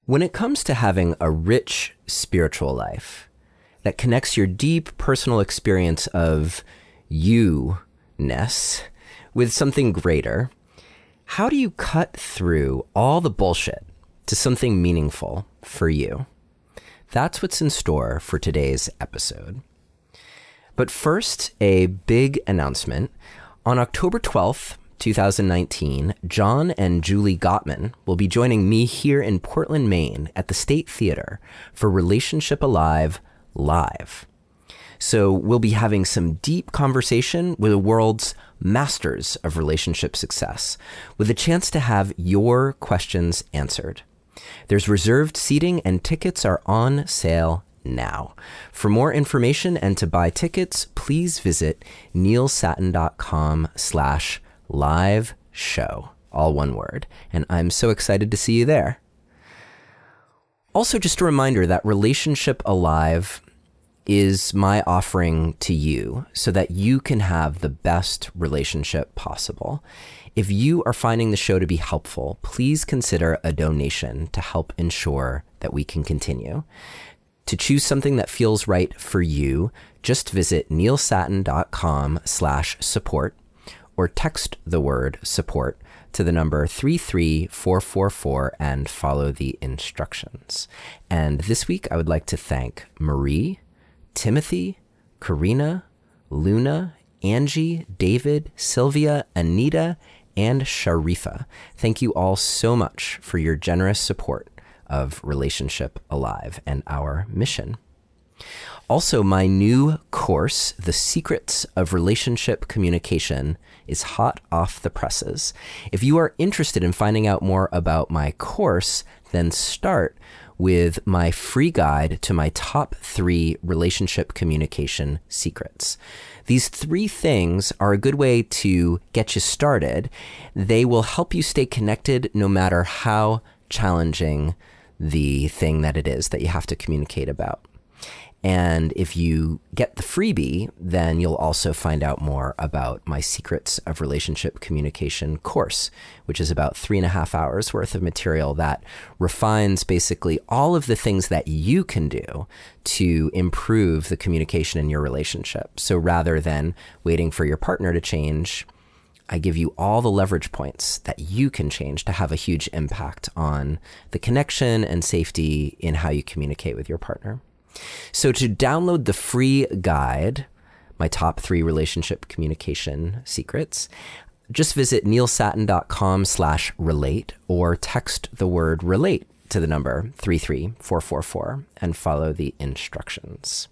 When it comes to having a rich spiritual life that connects your deep personal experience of you-ness with something greater, how do you cut through all the bullshit to something meaningful for you? That's what's in store for today's episode. But first, a big announcement. On October 12th, 2019, John and Julie Gottman will be joining me here in Portland, Maine at the State Theater for Relationship Alive Live. So we'll be having some deep conversation with the world's masters of relationship success, with a chance to have your questions answered. There's reserved seating and tickets are on sale now. For more information and to buy tickets, please visit neilsatin.com/live show, all one word. And I'm so excited to see you there. Also, just a reminder that Relationship Alive is my offering to you so that you can have the best relationship possible. If you are finding the show to be helpful, please consider a donation to help ensure that we can continue. To choose something that feels right for you, just visit neilsatin.com/support or text the word support to the number 33444 and follow the instructions. And this week, I would like to thank Marie, Timothy, Karina, Luna, Angie, David, Sylvia, Anita, and Sharifa. Thank you all so much for your generous support of Relationship Alive and our mission. Also, my new course, The Secrets of Relationship Communication, is hot off the presses. If you are interested in finding out more about my course, then start with my free guide to my top 3 relationship communication secrets. These 3 things are a good way to get you started. They will help you stay connected no matter how challenging the thing that it is that you have to communicate about. And if you get the freebie, then you'll also find out more about my Secrets of Relationship Communication course, which is about 3.5 hours worth of material that refines basically all of the things that you can do to improve the communication in your relationship. So rather than waiting for your partner to change, I give you all the leverage points that you can change to have a huge impact on the connection and safety in how you communicate with your partner. So to download the free guide, my top 3 relationship communication secrets, just visit neilsatin.com/relate or text the word relate to the number 33444 and follow the instructions.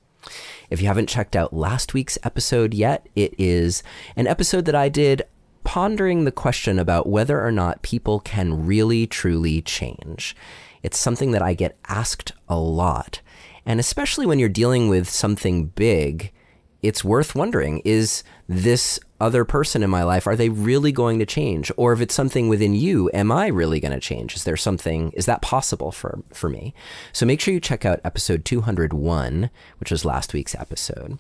If you haven't checked out last week's episode yet, it is an episode that I did pondering the question about whether or not people can really, truly change. It's something that I get asked a lot. And especially when you're dealing with something big, it's worth wondering, is this other person in my life, are they really going to change? Or if it's something within you, am I really going to change? Is that possible for me? So make sure you check out episode 201, which was last week's episode.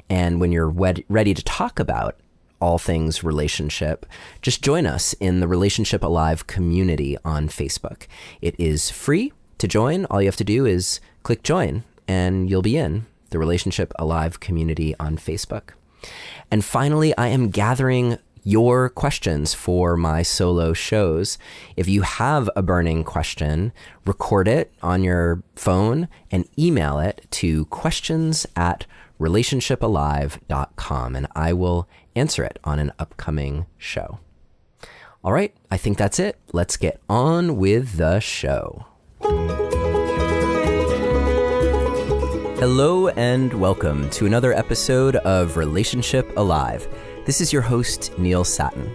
And when you're ready to talk about all things relationship, just join us in the Relationship Alive community on Facebook. It is free to join. All you have to do is click join and you'll be in the Relationship Alive community on Facebook. And finally, I am gathering your questions for my solo shows. If you have a burning question, record it on your phone and email it to questions@relationshipalive.com, and I will answer it on an upcoming show. All right, I think that's it. Let's get on with the show. Hello and welcome to another episode of Relationship Alive. This is your host, Neil Satin.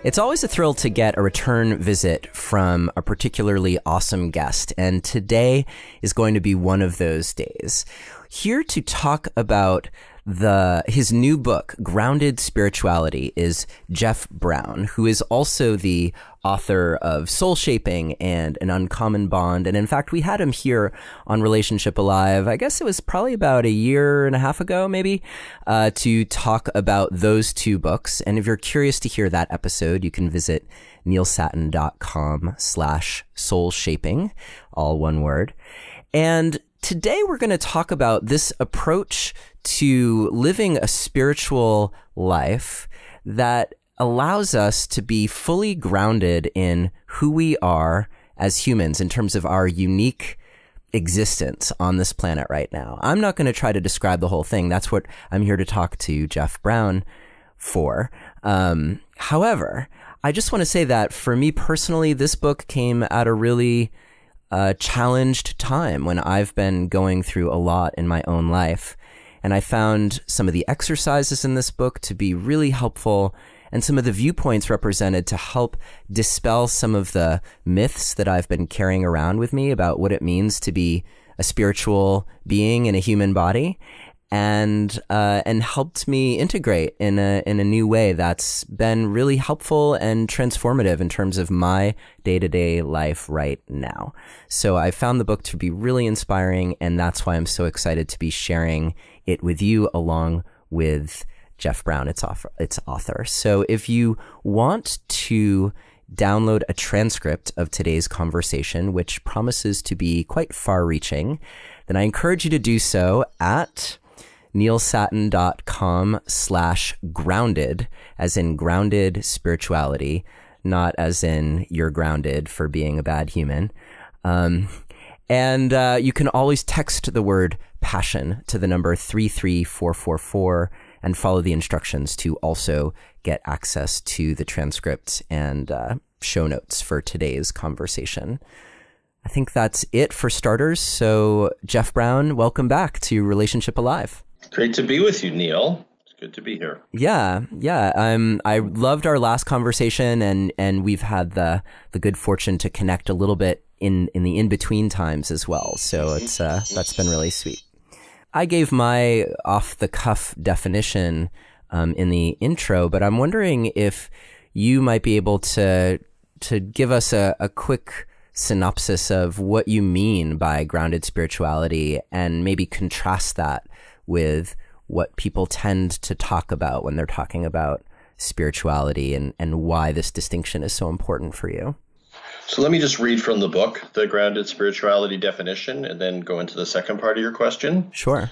It's always a thrill to get a return visit from a particularly awesome guest, and today is going to be one of those days. Here to talk about his new book, Grounded Spirituality, is Jeff Brown, who is also the author of Soulshaping and An Uncommon Bond. And in fact, we had him here on Relationship Alive, I guess it was probably about 1.5 years ago, maybe, to talk about those 2 books. And if you're curious to hear that episode, you can visit neilsatin.com/soulshaping. all one word. And today we're going to talk about this approach to living a spiritual life that allows us to be fully grounded in who we are as humans in terms of our unique existence on this planet right now. I'm not going to try to describe the whole thing. That's what I'm here to talk to Jeff Brown for. However, I just want to say that for me personally, this book came at a really challenged time when I've been going through a lot in my own life. And I found some of the exercises in this book to be really helpful, and some of the viewpoints represented to help dispel some of the myths that I've been carrying around with me about what it means to be a spiritual being in a human body, and helped me integrate in a new way that's been really helpful and transformative in terms of my day-to-day life right now. So I found the book to be really inspiring, and that's why I'm so excited to be sharing it with you along with Jeff Brown, its author. So if you want to download a transcript of today's conversation, which promises to be quite far-reaching, then I encourage you to do so at neilsattin.com/grounded, as in grounded spirituality, not as in you're grounded for being a bad human. And you can always text the word passion to the number 33444 and follow the instructions to also get access to the transcript and show notes for today's conversation. I think that's it for starters. So Jeff Brown, welcome back to Relationship Alive. Great to be with you, Neil. It's good to be here. Yeah. I loved our last conversation, and we've had the good fortune to connect a little bit in the in-between times as well. So it's that's been really sweet. I gave my off-the-cuff definition in the intro, but I'm wondering if you might be able to give us a quick synopsis of what you mean by grounded spirituality, and maybe contrast that with what people tend to talk about when they're talking about spirituality, and why this distinction is so important for you. So let me just read from the book, the grounded spirituality definition, and then go into the second part of your question. Sure.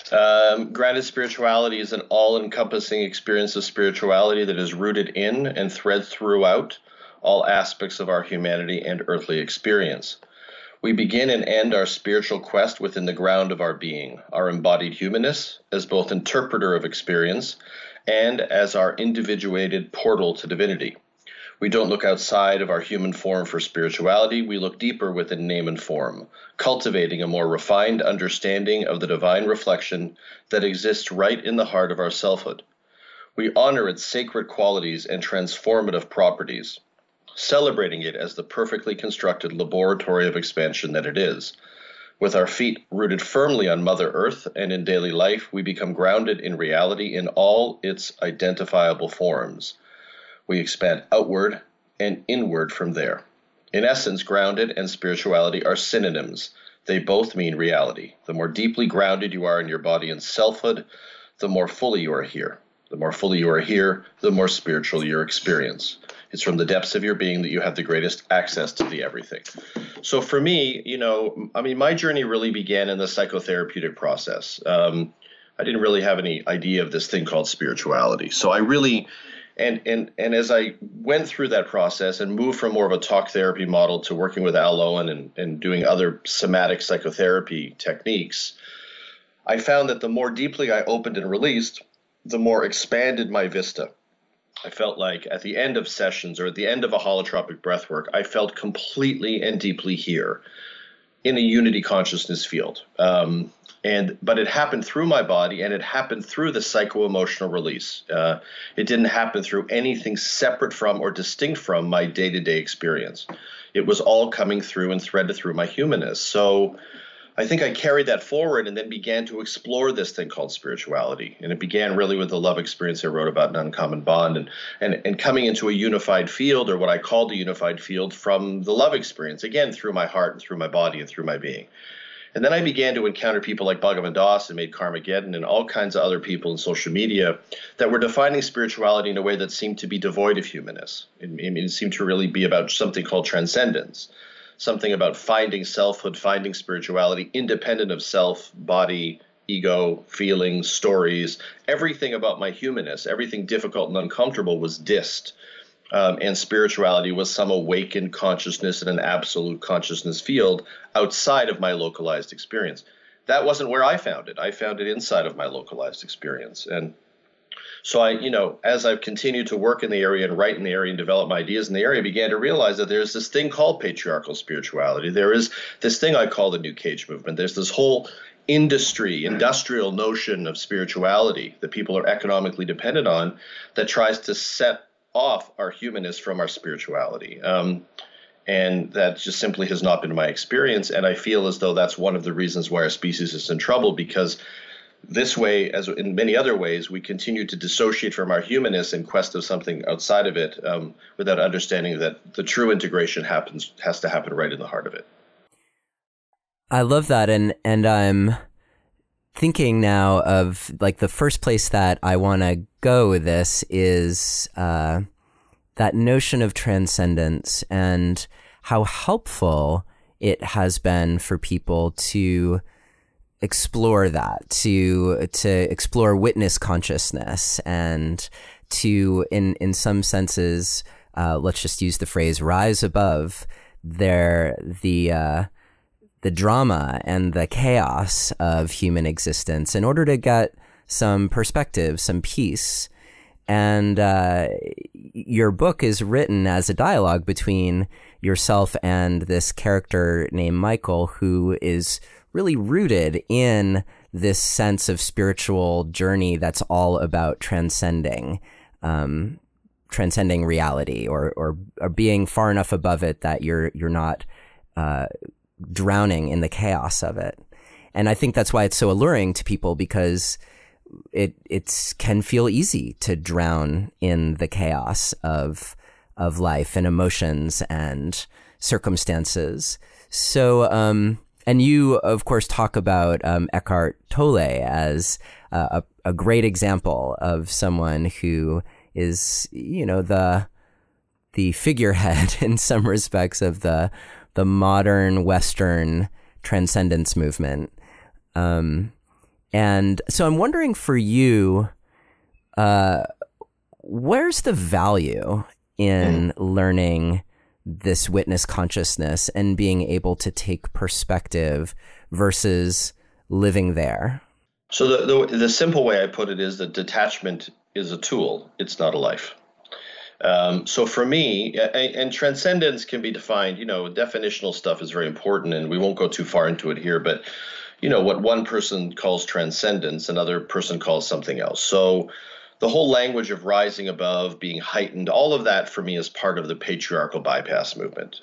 Grounded spirituality is an all-encompassing experience of spirituality that is rooted in and threads throughout all aspects of our humanity and earthly experience. We begin and end our spiritual quest within the ground of our being, our embodied humanness, as both interpreter of experience and as our individuated portal to divinity. We don't look outside of our human form for spirituality. We look deeper within name and form, cultivating a more refined understanding of the divine reflection that exists right in the heart of our selfhood. We honor its sacred qualities and transformative properties, celebrating it as the perfectly constructed laboratory of expansion that it is. With our feet rooted firmly on Mother Earth and in daily life, we become grounded in reality in all its identifiable forms. We expand outward and inward from there. In essence, grounded and spirituality are synonyms. They both mean reality. The more deeply grounded you are in your body and selfhood, the more fully you are here. The more fully you are here, the more spiritual your experience. It's from the depths of your being that you have the greatest access to the everything. So for me, my journey really began in the psychotherapeutic process. I didn't really have any idea of this thing called spirituality. So I really... And as I went through that process and moved from more of a talk therapy model to working with Al Owen and doing other somatic psychotherapy techniques, I found that the more deeply I opened and released, the more expanded my vista. I felt like at the end of sessions or at the end of a holotropic breathwork, I felt completely and deeply here in a unity consciousness field. But it happened through my body, and it happened through the psycho-emotional release. It didn't happen through anything separate from or distinct from my day-to-day experience. It was all coming through and threaded through my humanness. So I think I carried that forward and then began to explore this thing called spirituality. And it began really with the love experience I wrote about in Uncommon Bond, and coming into a unified field, or what I called a unified field, from the love experience, again, through my heart and through my body and through my being. And then I began to encounter people like Bhagavan Das and Made Karmageddon and all kinds of other people in social media that were defining spirituality in a way that seemed to be devoid of humanness. It seemed to really be about something called transcendence, something about finding selfhood, finding spirituality, independent of self, body, ego, feelings, stories. Everything about my humanness, everything difficult and uncomfortable was dissed. And spirituality was some awakened consciousness in an absolute consciousness field outside of my localized experience. That wasn't where I found it. I found it inside of my localized experience. And so as I've continued to work in the area and write in the area and develop my ideas in the area, I began to realize that there's this thing called patriarchal spirituality. There is this thing I call the New Cage movement. There's this whole industrial notion of spirituality that people are economically dependent on that tries to set off our humanness from our spirituality. And that just simply has not been my experience. And I feel as though that's one of the reasons why our species is in trouble, because this way, as in many other ways, we continue to dissociate from our humanness in quest of something outside of it, without understanding that the true integration has to happen right in the heart of it. I love that. And I'm thinking now of like the first place that I want to go with this is that notion of transcendence and how helpful it has been for people to explore that, to explore witness consciousness, and to, in some senses, let's just use the phrase, rise above the drama and the chaos of human existence in order to get some perspective, some peace. And your book is written as a dialogue between yourself and this character named Michael, who is really rooted in this sense of spiritual journey that's all about transcending reality, or being far enough above it that you're not drowning in the chaos of it. And I think that's why it's so alluring to people, because it can feel easy to drown in the chaos of life and emotions and circumstances. So, and you, of course, talk about Eckhart Tolle as a great example of someone who is, the figurehead in some respects of the modern Western transcendence movement. And so I'm wondering for you, where's the value in learning this witness consciousness and being able to take perspective versus living there? So the simple way I put it is that detachment is a tool. It's not a life. So for me, and transcendence can be defined, definitional stuff is very important, and we won't go too far into it here, but what one person calls transcendence, another person calls something else. So the whole language of rising above, being heightened, all of that for me is part of the patriarchal bypass movement.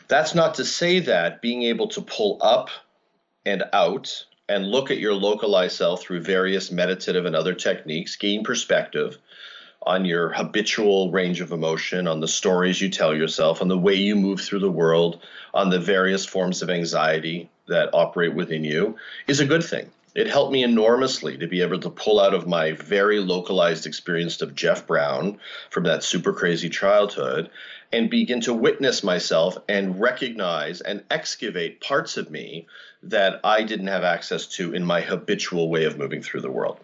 That's not to say that being able to pull up and out and look at your localized self through various meditative and other techniques, gain perspective on your habitual range of emotion, on the stories you tell yourself, on the way you move through the world, on the various forms of anxiety that operate within you, is a good thing. It helped me enormously to be able to pull out of my very localized experience of Jeff Brown from that super crazy childhood and begin to witness myself and recognize and excavate parts of me that I didn't have access to in my habitual way of moving through the world.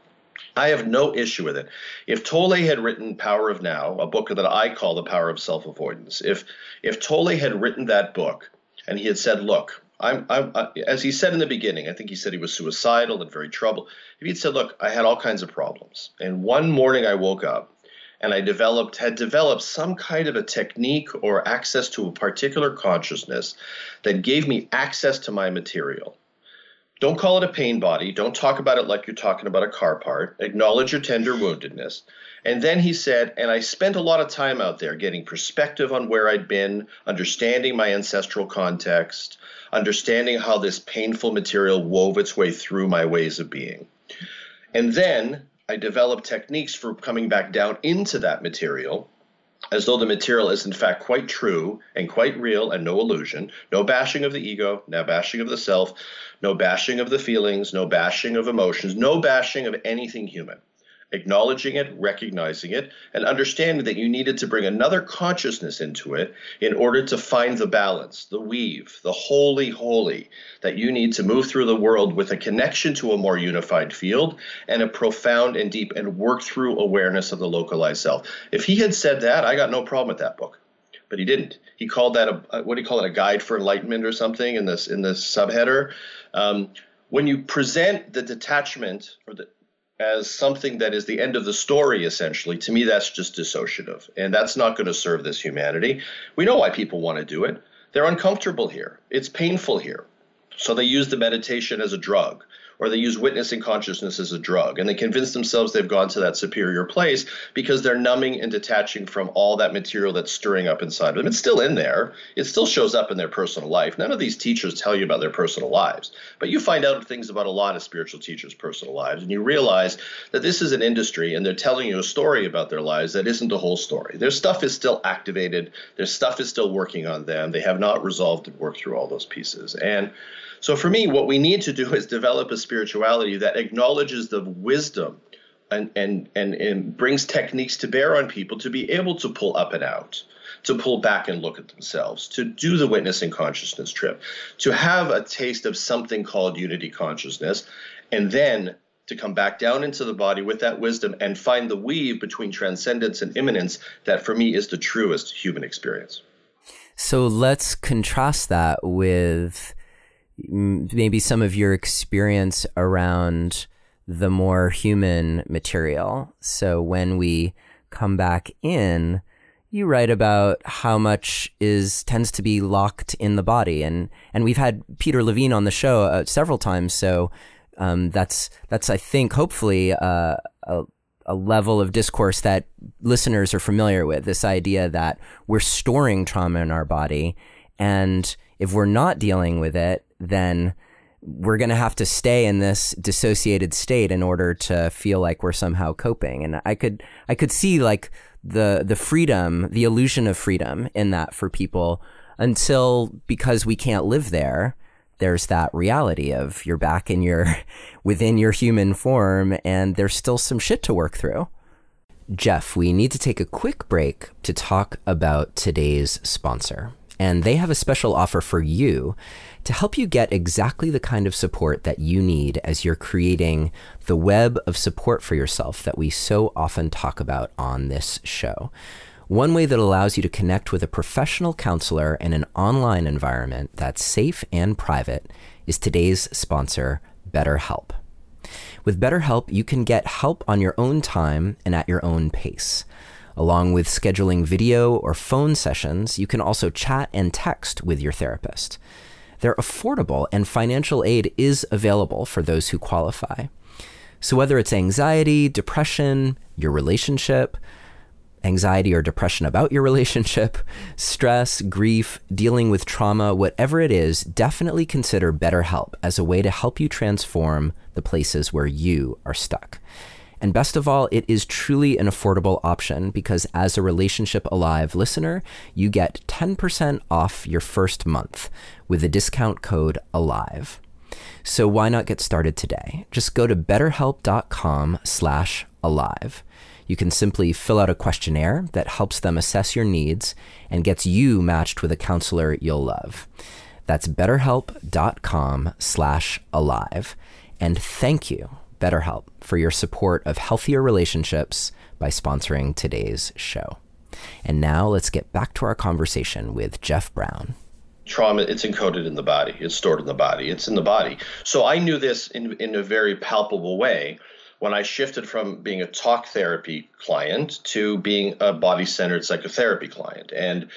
I have no issue with it. If Tolle had written Power of Now, a book that I call The Power of Self-Avoidance, if Tolle had written that book and he had said, look, as he said in the beginning, I think he said he was suicidal and very troubled. If he'd said, look, I had all kinds of problems, and one morning I woke up and I had developed some kind of a technique or access to a particular consciousness that gave me access to my material. Don't call it a pain body. Don't talk about it like you're talking about a car part. Acknowledge your tender woundedness. And then he said, and I spent a lot of time out there getting perspective on where I'd been, understanding my ancestral context, understanding how this painful material wove its way through my ways of being. And then I developed techniques for coming back down into that material, as though the material is in fact quite true and quite real and no illusion, no bashing of the ego, no bashing of the self, no bashing of the feelings, no bashing of emotions, no bashing of anything human. acknowledging it, recognizing it, and understanding that you needed to bring another consciousness into it in order to find the balance, the weave, the holy, that you need to move through the world with a connection to a more unified field and a profound and deep and work through awareness of the localized self. If he had said that, I got no problem with that book. But he didn't. He called that a guide for enlightenment or something in this subheader. When you present the detachment as something that is the end of the story, essentially, to me, that's just dissociative. And that's not going to serve this humanity. We know why people want to do it. They're uncomfortable here. It's painful here. So they use the meditation as a drug, or they use witnessing consciousness as a drug. And they convince themselves they've gone to that superior place because they're numbing and detaching from all that material that's stirring up inside of them. It's still in there. It still shows up in their personal life. None of these teachers tell you about their personal lives, but you find out things about a lot of spiritual teachers' personal lives, and you realize that this is an industry and they're telling you a story about their lives that isn't the whole story. Their stuff is still activated. Their stuff is still working on them. They have not resolved and worked through all those pieces. And so for me, what we need to do is develop a spirituality that acknowledges the wisdom and brings techniques to bear on people to be able to pull up and out, to pull back and look at themselves, to do the witnessing consciousness trip, to have a taste of something called unity consciousness, and then to come back down into the body with that wisdom and find the weave between transcendence and immanence that for me is the truest human experience. So let's contrast that with maybe some of your experience around the more human material. So when we come back in, you write about how much tends to be locked in the body, and we've had Peter Levine on the show several times. So that's I think hopefully a level of discourse that listeners are familiar with. This idea that we're storing trauma in our body, and if we're not dealing with it, then we're going to have to stay in this dissociated state in order to feel like we're somehow coping. And I could see like the freedom, the illusion of freedom in that for people until, because we can't live there, there's that reality of you're back in within your human form, and there's still some shit to work through. Jeff, we need to take a quick break to talk about today's sponsor. And they have a special offer for you to help you get exactly the kind of support that you need as you're creating the web of support for yourself that we so often talk about on this show. One way that allows you to connect with a professional counselor in an online environment that's safe and private is today's sponsor, BetterHelp. With BetterHelp, you can get help on your own time and at your own pace. Along with scheduling video or phone sessions, you can also chat and text with your therapist. They're affordable, and financial aid is available for those who qualify. So whether it's anxiety, depression, your relationship, anxiety or depression about your relationship, stress, grief, dealing with trauma, whatever it is, definitely consider BetterHelp as a way to help you transform the places where you are stuck. And best of all, it is truly an affordable option because as a Relationship Alive listener, you get 10% off your first month with the discount code ALIVE. So why not get started today? Just go to betterhelp.com/alive. You can simply fill out a questionnaire that helps them assess your needs and gets you matched with a counselor you'll love. That's betterhelp.com/alive. And thank you, BetterHelp, for your support of healthier relationships by sponsoring today's show. And now let's get back to our conversation with Jeff Brown. Trauma, it's encoded in the body. It's stored in the body. It's in the body. So I knew this in a very palpable way when I shifted from being a talk therapy client to being a body-centered psychotherapy client. And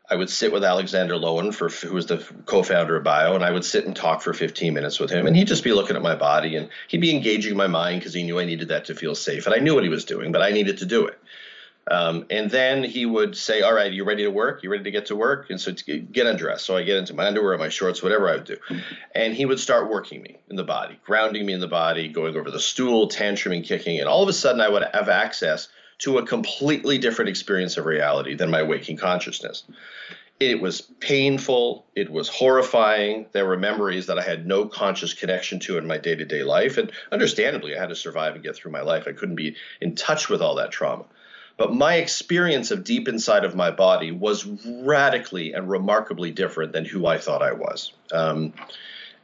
I would sit with Alexander Lowen, who was the co-founder of Bio, and I would sit and talk for 15 minutes with him. And he'd just be looking at my body, and he'd be engaging my mind because he knew I needed that to feel safe. And I knew what he was doing, but I needed to do it. And then he would say, all right, you ready to work? You ready to get to work? And so get undressed. So I get into my underwear, my shorts, whatever I would do. And he would start working me in the body, grounding me in the body, going over the stool, tantruming, kicking. And all of a sudden I would have access to a completely different experience of reality than my waking consciousness. It was painful. It was horrifying. There were memories that I had no conscious connection to in my day-to-day life. And understandably, I had to survive and get through my life. I couldn't be in touch with all that trauma. But my experience of deep inside of my body was radically and remarkably different than who I thought I was.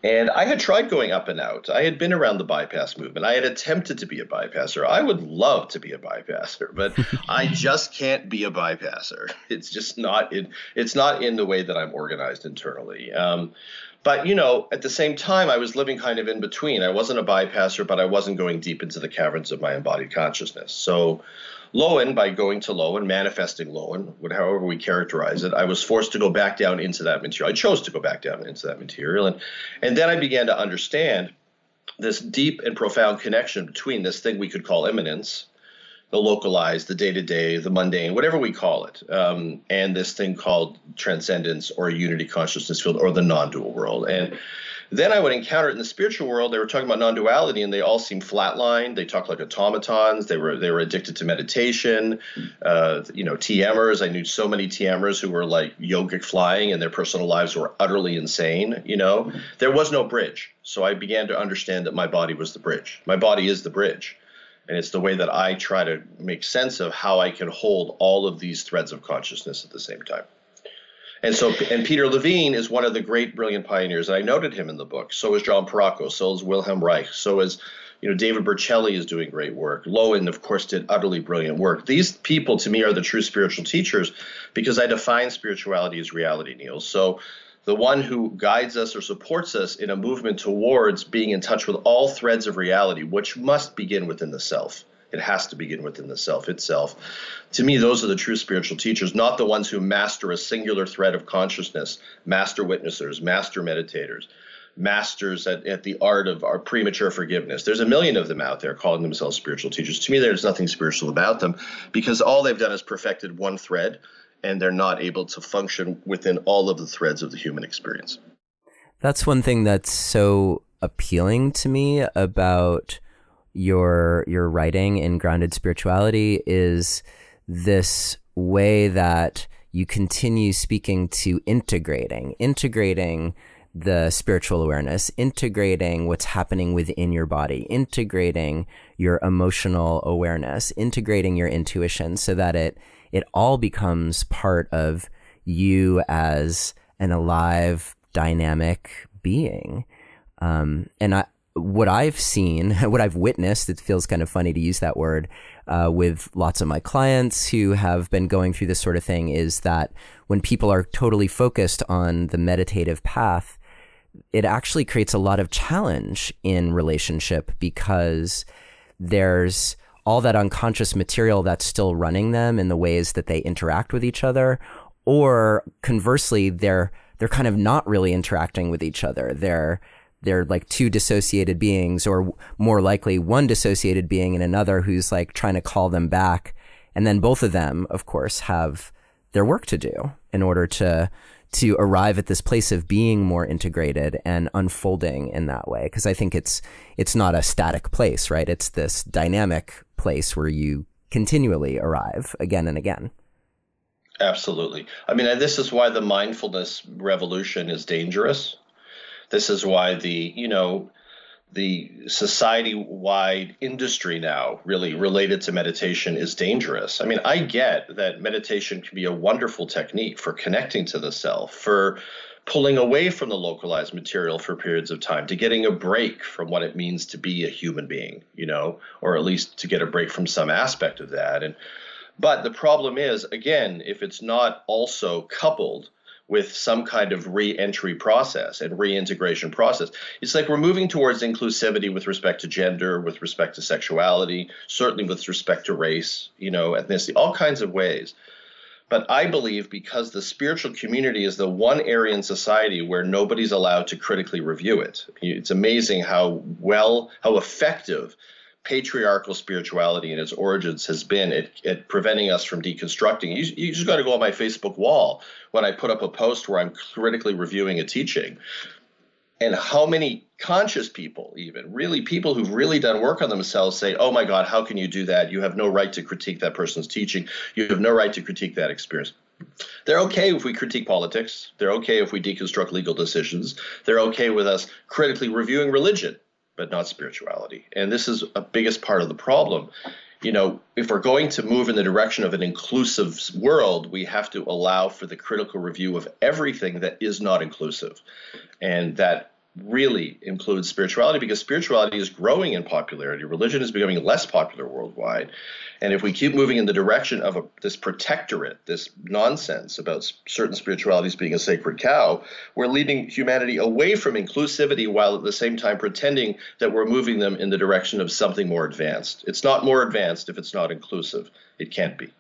And I had tried going up and out. I had been around the bypass movement. I had attempted to be a bypasser. I would love to be a bypasser, but I just can't be a bypasser. It's just not in, it's not in the way that I'm organized internally. But, at the same time, I was living kind of in between. I wasn't a bypasser, but I wasn't going deep into the caverns of my embodied consciousness. So Lowen, by going to Lowen, manifesting Lowen, however we characterize it, I was forced to go back down into that material. I chose to go back down into that material. And then I began to understand this deep and profound connection between this thing we could call immanence, the localized, the day-to-day, the mundane, whatever we call it, and this thing called transcendence or unity consciousness field or the non-dual world. And then I would encounter it in the spiritual world. They were talking about non-duality, and they all seemed flatlined. They talked like automatons. They were addicted to meditation. TMers. I knew so many TMers who were like yogic flying, and their personal lives were utterly insane. There was no bridge. So I began to understand that my body was the bridge. My body is the bridge. And it's the way that I try to make sense of how I can hold all of these threads of consciousness at the same time. And Peter Levine is one of the great, brilliant pioneers. And I noted him in the book. So is John Paracco. So is Wilhelm Reich. So is, David Berceli is doing great work. Lowen, of course, did utterly brilliant work. These people, to me, are the true spiritual teachers because I define spirituality as reality, Neil. So the one who guides us or supports us in a movement towards being in touch with all threads of reality, which must begin within the self. It has to begin within the self itself. To me, those are the true spiritual teachers, not the ones who master a singular thread of consciousness, master witnessers, master meditators, masters at the art of our premature forgiveness. There's a million of them out there calling themselves spiritual teachers. To me, there's nothing spiritual about them because all they've done is perfected one thread, and they're not able to function within all of the threads of the human experience. That's one thing that's so appealing to me about your writing in Grounded Spirituality is this way that you continue speaking to integrating the spiritual awareness, integrating what's happening within your body, integrating your emotional awareness, integrating your intuition so that it all becomes part of you as an alive, dynamic being. What I've seen, what I've witnessed, it feels kind of funny to use that word, with lots of my clients who have been going through this sort of thing is that when people are totally focused on the meditative path, it actually creates a lot of challenge in relationship because there's all that unconscious material that's still running them in the ways that they interact with each other, or conversely, they're kind of not really interacting with each other. They're like two dissociated beings, or more likely one dissociated being and another who's like trying to call them back. And then both of them, of course, have their work to do in order to arrive at this place of being more integrated and unfolding in that way. Because I think it's not a static place, right? It's this dynamic place where you continually arrive again and again. Absolutely. I mean, this is why the mindfulness revolution is dangerous. This is why the society-wide industry now really related to meditation is dangerous. I mean, I get that meditation can be a wonderful technique for connecting to the self, for pulling away from the localized material for periods of time, to getting a break from what it means to be a human being, or at least to get a break from some aspect of that. But the problem is, again, if it's not also coupled with some kind of re-entry process and reintegration process. It's like we're moving towards inclusivity with respect to gender, with respect to sexuality, certainly with respect to race, ethnicity, all kinds of ways. But I believe because the spiritual community is the one area in society where nobody's allowed to critically review it. It's amazing how effective patriarchal spirituality in its origins has been at preventing us from deconstructing. You just got to go on my Facebook wall when I put up a post where I'm critically reviewing a teaching. And how many conscious people, even really people who've really done work on themselves, say, oh my God, how can you do that? You have no right to critique that person's teaching. You have no right to critique that experience. They're okay if we critique politics. They're okay if we deconstruct legal decisions. They're okay with us critically reviewing religion, but not spirituality. And this is a biggest part of the problem. If we're going to move in the direction of an inclusive world, we have to allow for the critical review of everything that is not inclusive. And that really includes spirituality, because spirituality is growing in popularity. Religion is becoming less popular worldwide. And if we keep moving in the direction of this protectorate, this nonsense about certain spiritualities being a sacred cow, we're leading humanity away from inclusivity while at the same time pretending that we're moving them in the direction of something more advanced. It's not more advanced if it's not inclusive. It can't be.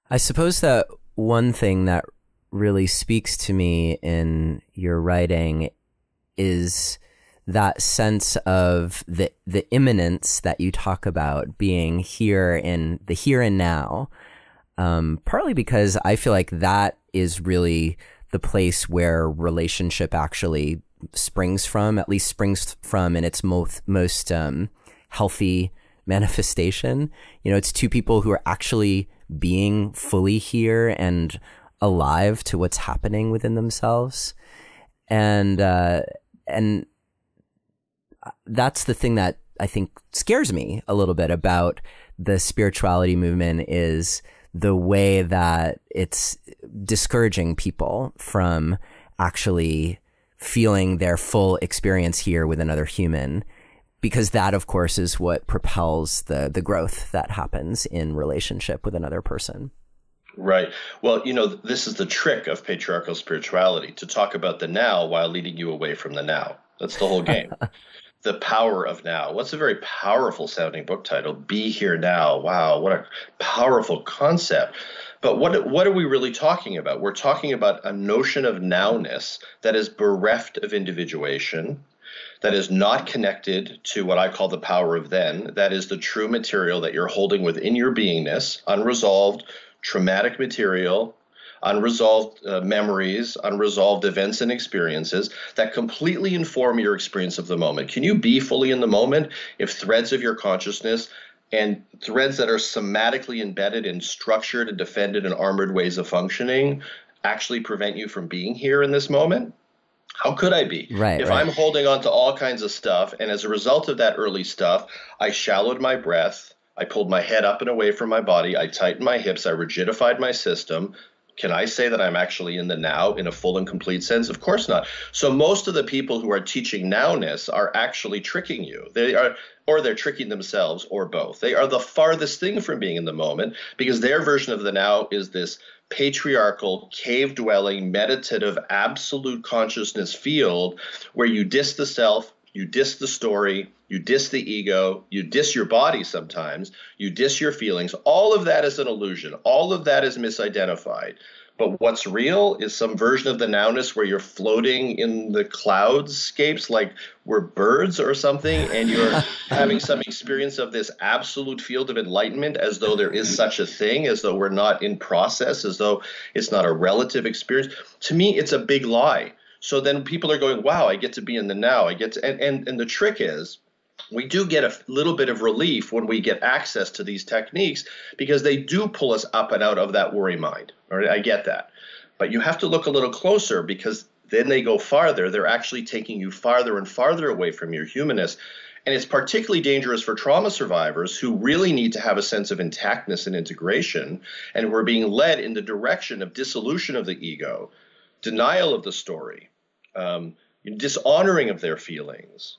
I suppose that one thing that really speaks to me in your writing is that sense of the immanence that you talk about being here in the here and now, partly because I feel like that is really the place where relationship actually springs from, at least springs from in its most healthy manifestation. It's two people who are actually being fully here and alive to what's happening within themselves. And that's the thing that I think scares me a little bit about the spirituality movement, is the way that it's discouraging people from actually feeling their full experience here with another human, because that, of course, is what propels the growth that happens in relationship with another person. Right. Well, this is the trick of patriarchal spirituality, to talk about the now while leading you away from the now. That's the whole game. The Power of Now. What's a very powerful sounding book title? Be Here Now. Wow, what a powerful concept. But what are we really talking about? We're talking about a notion of nowness that is bereft of individuation, that is not connected to what I call the power of then. That is the true material that you're holding within your beingness, unresolved, traumatic material, unresolved memories, unresolved events and experiences that completely inform your experience of the moment. Can you be fully in the moment if threads of your consciousness and threads that are somatically embedded in structured and defended and armored ways of functioning actually prevent you from being here in this moment? How could I be? If I'm holding on to all kinds of stuff, and as a result of that early stuff, I shallowed my breath, I pulled my head up and away from my body, I tightened my hips, I rigidified my system. Can I say that I'm actually in the now in a full and complete sense? Of course not. So most of the people who are teaching nowness are actually tricking you. Or they're tricking themselves, or both. They are the farthest thing from being in the moment, because their version of the now is this patriarchal, cave-dwelling, meditative, absolute consciousness field where you diss the self, you diss the story, you diss the ego, you diss your body sometimes, you diss your feelings. All of that is an illusion. All of that is misidentified. But what's real is some version of the nowness where you're floating in the cloudscapes like we're birds or something, and you're having some experience of this absolute field of enlightenment as though there is such a thing, as though we're not in process, as though it's not a relative experience. To me, it's a big lie. So then people are going, wow, I get to be in the now. I get to, and the trick is, we do get a little bit of relief when we get access to these techniques, because they do pull us up and out of that worry mind. All right, I get that. But you have to look a little closer, because then they go farther. They're actually taking you farther and farther away from your humanness. And it's particularly dangerous for trauma survivors who really need to have a sense of intactness and integration, and who are being led in the direction of dissolution of the ego, denial of the story, dishonoring of their feelings.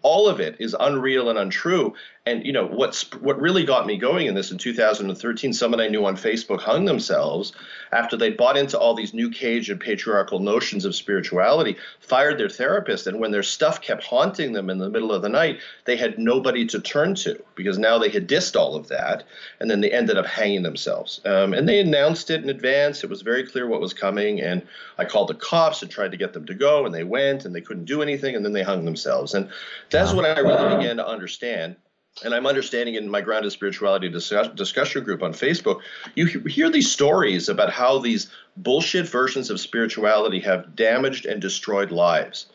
All of it is unreal and untrue. And what really got me going in this in 2013, someone I knew on Facebook hung themselves after they bought into all these new cage and patriarchal notions of spirituality, fired their therapist, and when their stuff kept haunting them in the middle of the night, they had nobody to turn to, because now they had dissed all of that, and then they ended up hanging themselves. And they announced it in advance. It was very clear what was coming, and I called the cops and tried to get them to go, and they went, and they couldn't do anything, and then they hung themselves. And that's when I really began to understand. And I'm understanding in my Grounded Spirituality discussion group on Facebook, you hear these stories about how these bullshit versions of spirituality have damaged and destroyed lives,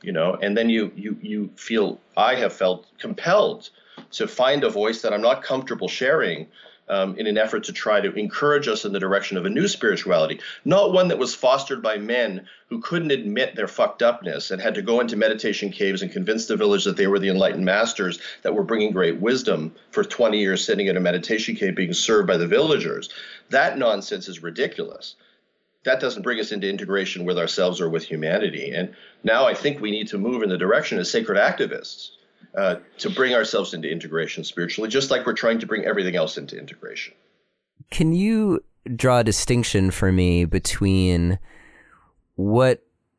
and then you feel, I have felt compelled to find a voice that I'm not comfortable sharing, in an effort to try to encourage us in the direction of a new spirituality, not one that was fostered by men who couldn't admit their fucked upness and had to go into meditation caves and convince the village that they were the enlightened masters that were bringing great wisdom for 20 years sitting in a meditation cave being served by the villagers. That nonsense is ridiculous. That doesn't bring us into integration with ourselves or with humanity. And now I think we need to move in the direction as sacred activists to bring ourselves into integration spiritually, just like we're trying to bring everything else into integration. Can you draw a distinction for me between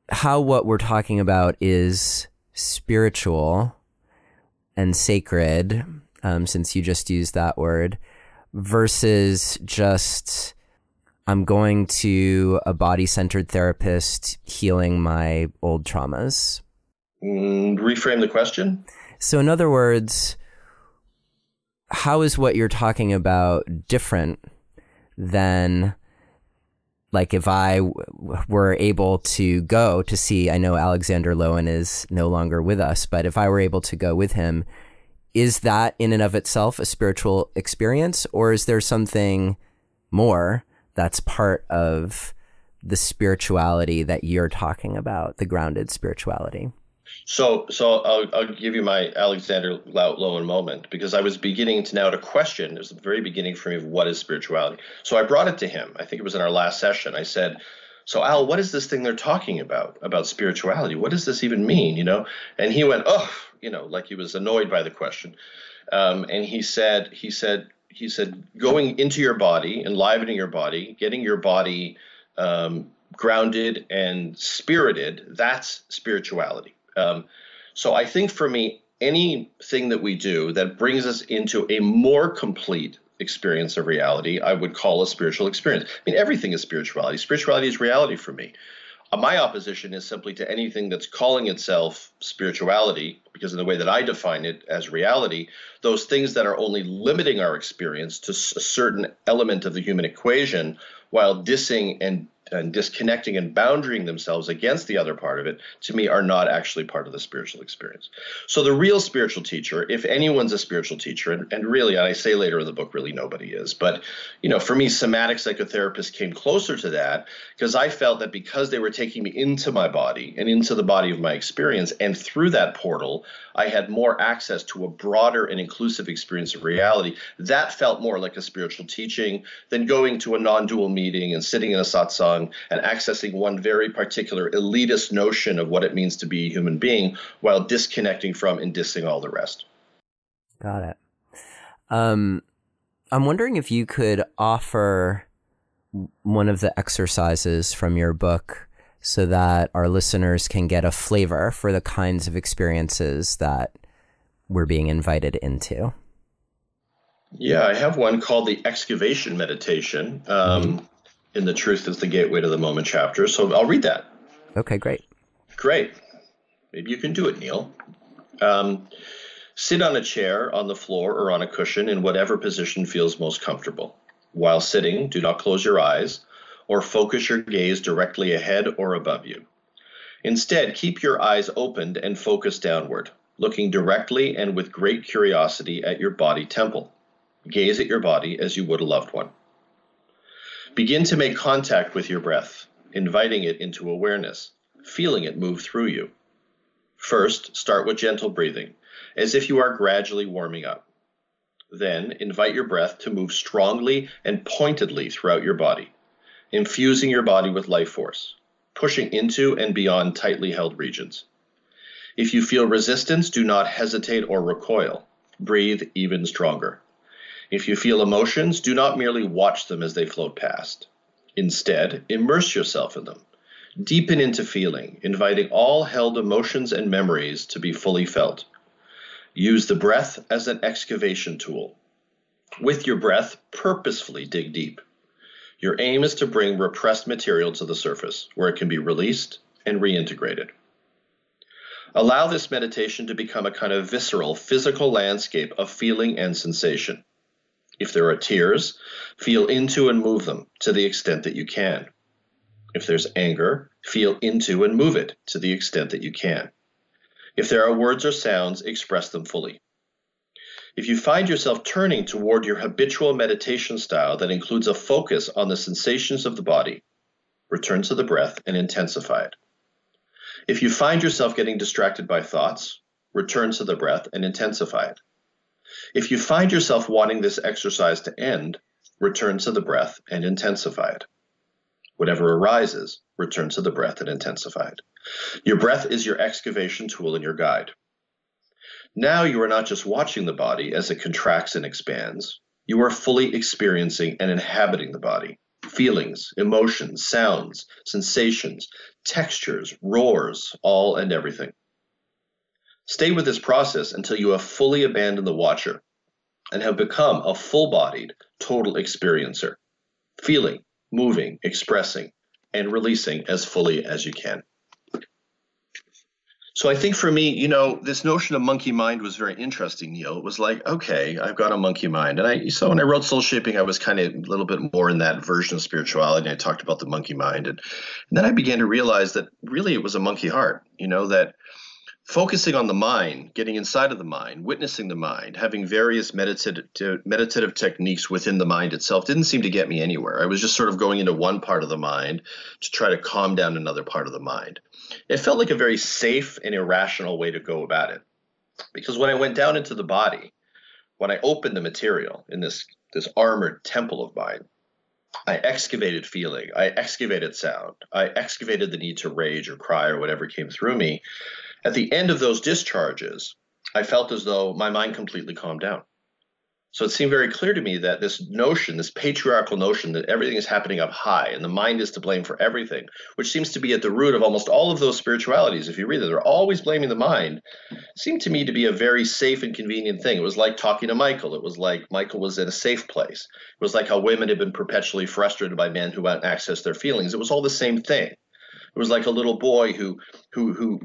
how what we're talking about is spiritual and sacred, since you just used that word, versus just I'm going to a body-centered therapist healing my old traumas? Reframe the question. So in other words, how is what you're talking about different than, like, if I were able to go to see, I know Alexander Lowen is no longer with us, but if I were able to go with him, is that in and of itself a spiritual experience, or is there something more that's part of the spirituality that you're talking about, the grounded spirituality? So I'll give you my Alexander Lowen moment, because I was beginning to question. It was the very beginning for me of what is spirituality. So I brought it to him. I think it was in our last session. I said, so Al, what is this thing they're talking about spirituality? What does this even mean? And he went, oh, like he was annoyed by the question. And he said, going into your body, enlivening your body, getting your body grounded and spirited, that's spirituality. So I think for me, anything that we do that brings us into a more complete experience of reality, I would call a spiritual experience. I mean, everything is spirituality. Spirituality is reality for me. My opposition is simply to anything that's calling itself spirituality, because in the way that I define it as reality, those things that are only limiting our experience to a certain element of the human equation while dissing and disconnecting and boundarying themselves against the other part of it, to me, are not actually part of the spiritual experience. So the real spiritual teacher, if anyone's a spiritual teacher, and really, and I say later in the book, really nobody is, but for me, somatic psychotherapists came closer to that, because I felt that because they were taking me into my body and into the body of my experience, and through that portal, I had more access to a broader and inclusive experience of reality. That felt more like a spiritual teaching than going to a non-dual meeting and sitting in a satsang and accessing one very particular elitist notion of what it means to be a human being while disconnecting from and dissing all the rest. Got it. I'm wondering if you could offer one of the exercises from your book so that our listeners can get a flavor for the kinds of experiences that we're being invited into. Yeah, I have one called the Excavation Meditation. In The Truth is the Gateway to the Moment chapter. So I'll read that. Okay, great. Great. Maybe you can do it, Neil. Sit on a chair, on the floor, or on a cushion in whatever position feels most comfortable. While sitting, do not close your eyes or focus your gaze directly ahead or above you. Instead, keep your eyes opened and focus downward, looking directly and with great curiosity at your body temple. Gaze at your body as you would a loved one. Begin to make contact with your breath, inviting it into awareness, feeling it move through you. First, start with gentle breathing, as if you are gradually warming up. Then, invite your breath to move strongly and pointedly throughout your body, infusing your body with life force, pushing into and beyond tightly held regions. If you feel resistance, do not hesitate or recoil. Breathe even stronger. If you feel emotions, do not merely watch them as they float past. Instead, immerse yourself in them. Deepen into feeling, inviting all held emotions and memories to be fully felt. Use the breath as an excavation tool. With your breath, purposefully dig deep. Your aim is to bring repressed material to the surface, where it can be released and reintegrated. Allow this meditation to become a kind of visceral, physical landscape of feeling and sensation. If there are tears, feel into and move them to the extent that you can. If there's anger, feel into and move it to the extent that you can. If there are words or sounds, express them fully. If you find yourself turning toward your habitual meditation style that includes a focus on the sensations of the body, return to the breath and intensify it. If you find yourself getting distracted by thoughts, return to the breath and intensify it. If you find yourself wanting this exercise to end, return to the breath and intensify it. Whatever arises, return to the breath and intensify it. Your breath is your excavation tool and your guide. Now you are not just watching the body as it contracts and expands. You are fully experiencing and inhabiting the body. Feelings, emotions, sounds, sensations, textures, roars, all and everything. Stay with this process until you have fully abandoned the watcher and have become a full-bodied, total experiencer, feeling, moving, expressing, and releasing as fully as you can. So I think for me, this notion of monkey mind was very interesting, Neil. It was like, okay, I've got a monkey mind. And so when I wrote Soul Shaping, I was kind of a little bit more in that version of spirituality. And I talked about the monkey mind. And then I began to realize that really it was a monkey heart, that focusing on the mind, getting inside of the mind, witnessing the mind, having various meditative techniques within the mind itself didn't seem to get me anywhere. I was just sort of going into one part of the mind to try to calm down another part of the mind. It felt like a very safe and irrational way to go about it. Because when I went down into the body, when I opened the material in this armored temple of mine, I excavated feeling, I excavated sound, I excavated the need to rage or cry or whatever came through me. At the end of those discharges, I felt as though my mind completely calmed down. So it seemed very clear to me that this notion, this patriarchal notion that everything is happening up high and the mind is to blame for everything, which seems to be at the root of almost all of those spiritualities, if you read it, they're always blaming the mind, seemed to me to be a very safe and convenient thing. It was like talking to Michael. It was like Michael was in a safe place. It was like how women had been perpetually frustrated by men who won't access their feelings. It was all the same thing. It was like a little boy who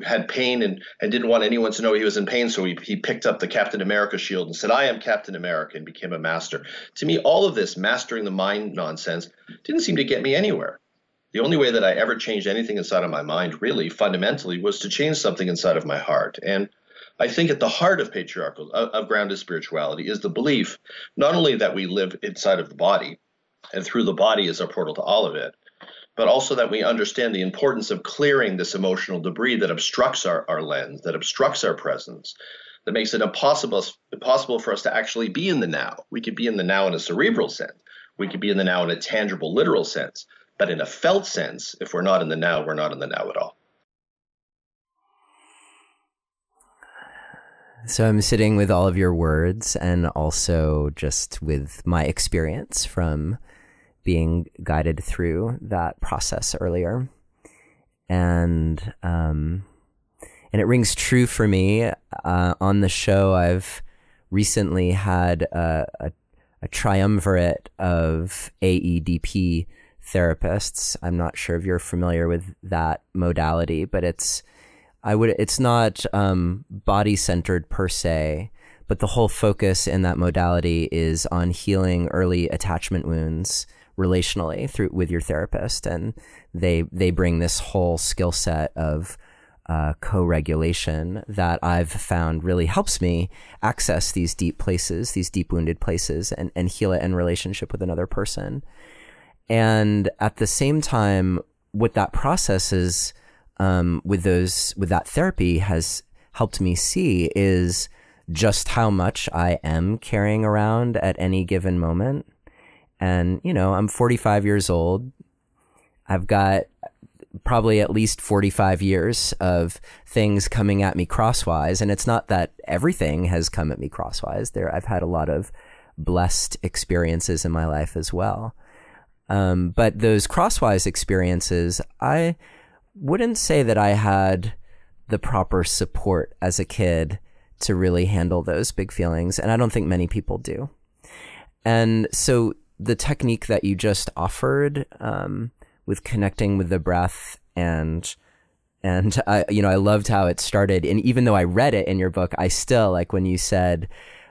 had pain and didn't want anyone to know he was in pain, so he picked up the Captain America shield and said, "I am Captain America," and became a master. To me, all of this mastering the mind nonsense didn't seem to get me anywhere. The only way that I ever changed anything inside of my mind, really, fundamentally, was to change something inside of my heart. And I think at the heart of of grounded spirituality is the belief not only that we live inside of the body, and through the body is our portal to all of it, but also that we understand the importance of clearing this emotional debris that obstructs our lens, that obstructs our presence, that makes it impossible for us to actually be in the now. We could be in the now in a cerebral sense. We could be in the now in a tangible, literal sense. But in a felt sense, if we're not in the now, we're not in the now at all. So I'm sitting with all of your words and also just with my experience from being guided through that process earlier. And it rings true for me. On the show, I've recently had a triumvirate of AEDP therapists. I'm not sure if you're familiar with that modality, but it's not body-centered per se, but the whole focus in that modality is on healing early attachment wounds relationally with your therapist. And they bring this whole skill set of co-regulation that I've found really helps me access these deep places, these deep wounded places, and heal it in relationship with another person. And at the same time, what that process is with that therapy has helped me see is just how much I am carrying around at any given moment. And, I'm 45 years old. I've got probably at least 45 years of things coming at me crosswise. And it's not that everything has come at me crosswise. I've had a lot of blessed experiences in my life as well. But those crosswise experiences, I wouldn't say that I had the proper support as a kid to really handle those big feelings. And I don't think many people do. And so the technique that you just offered, with connecting with the breath and I loved how it started. And even though I read it in your book, I still, like when you said,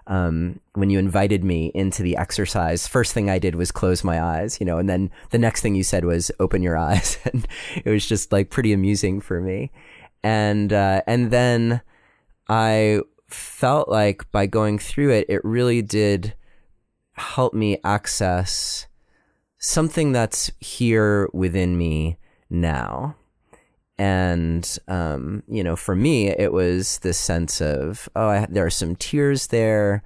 when you invited me into the exercise, first thing I did was close my eyes, and then the next thing you said was open your eyes. And it was just like pretty amusing for me. And then I felt like by going through it, it really did help me access something that's here within me now. And, you know, for me, it was this sense of, there are some tears there.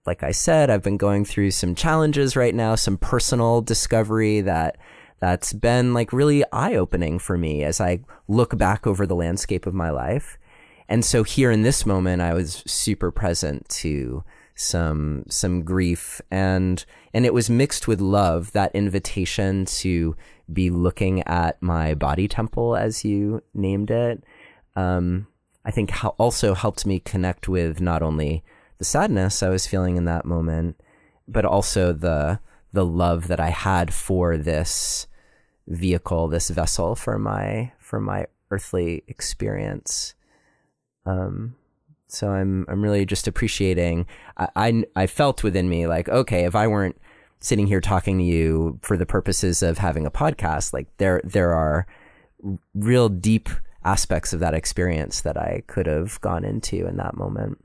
Like I said, I've been going through some challenges right now, some personal discovery that's been like really eye-opening for me as I look back over the landscape of my life. And so here in this moment, I was super present to some grief, and it was mixed with love, that invitation to be looking at my body temple, as you named it. I think also helped me connect with not only the sadness I was feeling in that moment, but also the love that I had for this vehicle, this vessel for my earthly experience. So I'm really just appreciating. I felt within me like, okay, if I weren't sitting here talking to you for the purposes of having a podcast, like there are real deep aspects of that experience that I could have gone into in that moment.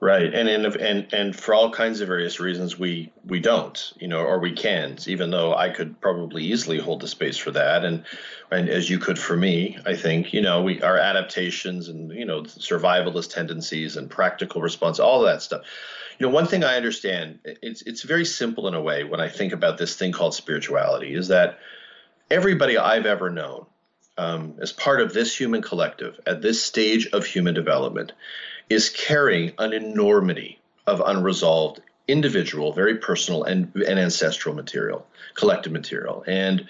Right, and for all kinds of various reasons, we don't, you know, or we can't. Even though I could probably easily hold the space for that, and as you could for me, I think, you know, our adaptations and, you know, survivalist tendencies and practical response, all of that stuff. You know, one thing I understand, it's very simple in a way when I think about this thing called spirituality, is that everybody I've ever known, as part of this human collective at this stage of human development, is carrying an enormity of unresolved individual, very personal and ancestral material, collective material. And,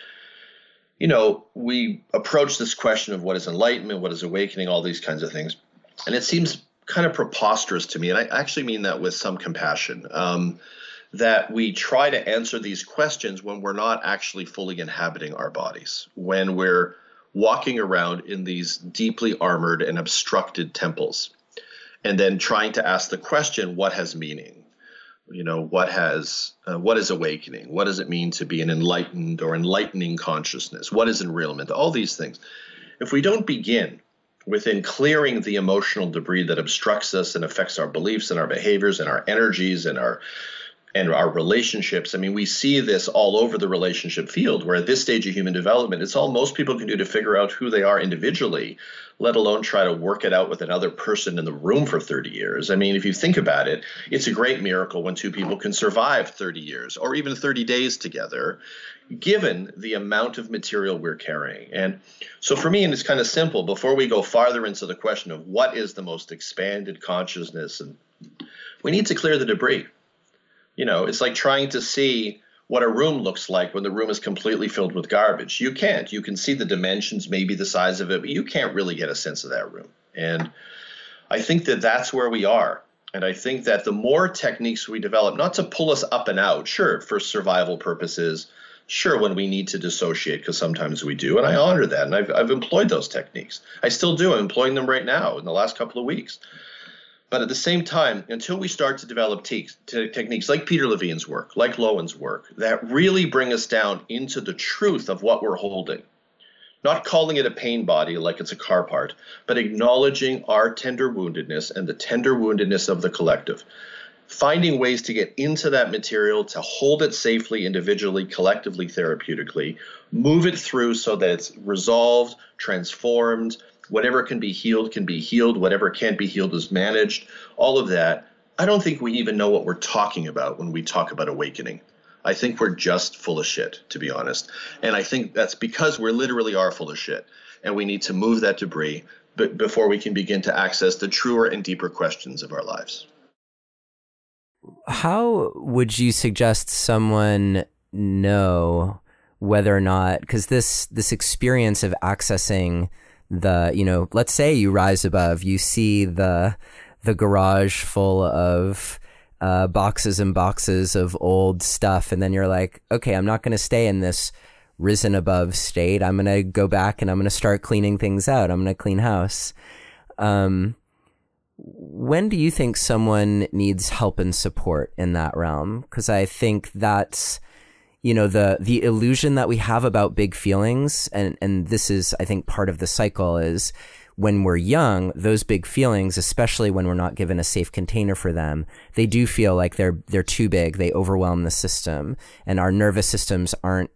you know, we approach this question of what is enlightenment, what is awakening, all these kinds of things. And it seems kind of preposterous to me, and I actually mean that with some compassion, that we try to answer these questions when we're not actually fully inhabiting our bodies, when we're walking around in these deeply armored and obstructed temples, and then trying to ask the question, what has meaning? You know, what is awakening? What does it mean to be an enlightened or enlightening consciousness? What is enrealment? All these things. If we don't begin within clearing the emotional debris that obstructs us and affects our beliefs and our behaviors and our energies and our relationships. I mean, we see this all over the relationship field, where at this stage of human development, it's all most people can do to figure out who they are individually, let alone try to work it out with another person in the room for 30 years. I mean, if you think about it, it's a great miracle when two people can survive 30 years or even 30 days together, given the amount of material we're carrying. And so for me, and it's kind of simple, before we go farther into the question of what is the most expanded consciousness, and we need to clear the debris. You know, it's like trying to see what a room looks like when the room is completely filled with garbage. You can't. You can see the dimensions, maybe the size of it, but you can't really get a sense of that room. And I think that that's where we are. And I think that the more techniques we develop, not to pull us up and out, sure, for survival purposes, sure, when we need to dissociate, because sometimes we do, and I honor that, and I've employed those techniques. I still do. I'm employing them right now in the last couple of weeks. But at the same time, until we start to develop techniques like Peter Levine's work, like Lowen's work, that really bring us down into the truth of what we're holding, not calling it a pain body like it's a car part, but acknowledging our tender woundedness and the tender woundedness of the collective, finding ways to get into that material, to hold it safely, individually, collectively, therapeutically, move it through so that it's resolved, transformed. Whatever can be healed, whatever can't be healed is managed, all of that. I don't think we even know what we're talking about when we talk about awakening. I think we're just full of shit, to be honest. And I think that's because we literally are full of shit, and we need to move that debris before we can begin to access the truer and deeper questions of our lives. How would you suggest someone know whether or not, because this experience of accessing the, you know, let's say you rise above, you see the garage full of boxes and boxes of old stuff, and then you're like, okay, I'm not going to stay in this risen above state. I'm going to go back and I'm going to start cleaning things out. I'm going to clean house. When do you think someone needs help and support in that realm? Because I think that's, you know, the illusion that we have about big feelings, and this is, I think, part of the cycle, is when we're young, those big feelings, especially when we're not given a safe container for them, they do feel like they're too big. They overwhelm the system, and our nervous systems aren't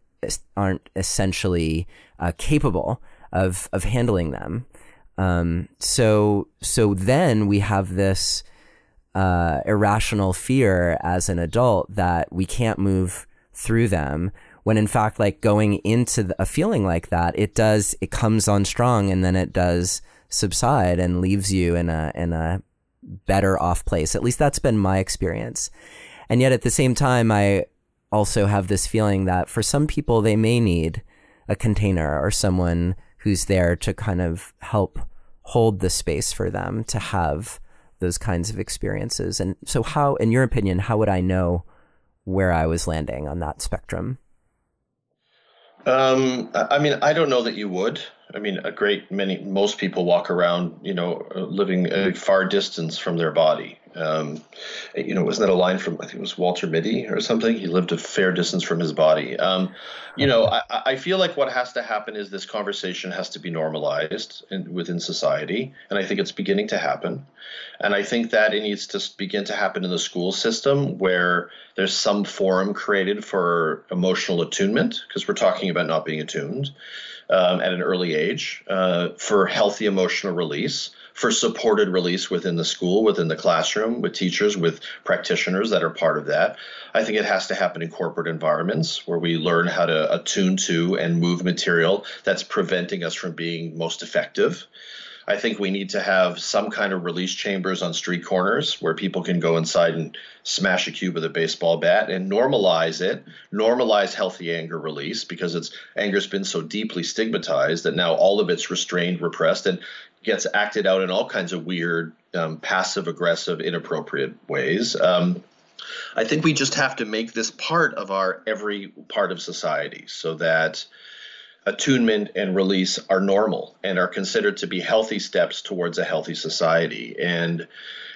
essentially capable of handling them. So then we have this irrational fear as an adult that we can't move through them, when in fact, like, going into a feeling like that, it comes on strong, and then it does subside and leaves you in a better off place. At least that's been my experience. And yet at the same time, I also have this feeling that for some people, they may need a container or someone who's there to kind of help hold the space for them to have those kinds of experiences. And so how, in your opinion, how would I know where I was landing on that spectrum? I mean, I don't know that you would. I mean, most people walk around, living a far distance from their body. Wasn't that a line from, I think it was Walter Mitty or something? He lived a fair distance from his body. I feel like what has to happen is this conversation has to be normalized within society. And I think it's beginning to happen. And I think that it needs to begin to happen in the school system, where there's some forum created for emotional attunement, because we're talking about not being attuned at an early age, for healthy emotional release, for supported release within the school, within the classroom, with teachers, with practitioners that are part of that. I think it has to happen in corporate environments where we learn how to attune to and move material that's preventing us from being most effective. I think we need to have some kind of release chambers on street corners where people can go inside and smash a cube with a baseball bat and normalize healthy anger release, because anger's been so deeply stigmatized that now all of it's restrained, repressed, and gets acted out in all kinds of weird, passive aggressive, inappropriate ways. I think we just have to make this part of our every part of society, so that attunement and release are normal and are considered to be healthy steps towards a healthy society.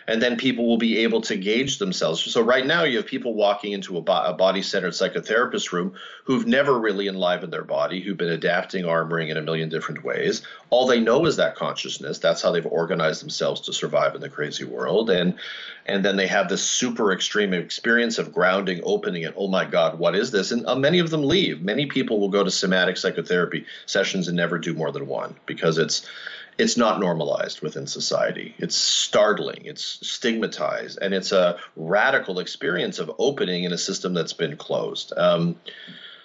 And then people will be able to gauge themselves. So right now you have people walking into a body-centered psychotherapist room who've never really enlivened their body, who've been adapting, armoring in a million different ways. All they know is that consciousness. That's how they've organized themselves to survive in the crazy world. And then they have this super extreme experience of grounding, opening, and, oh my God, what is this? And many of them leave. Many people will go to somatic psychotherapy sessions and never do more than one, because it's not normalized within society. It's startling, it's stigmatized, and it's a radical experience of opening in a system that's been closed.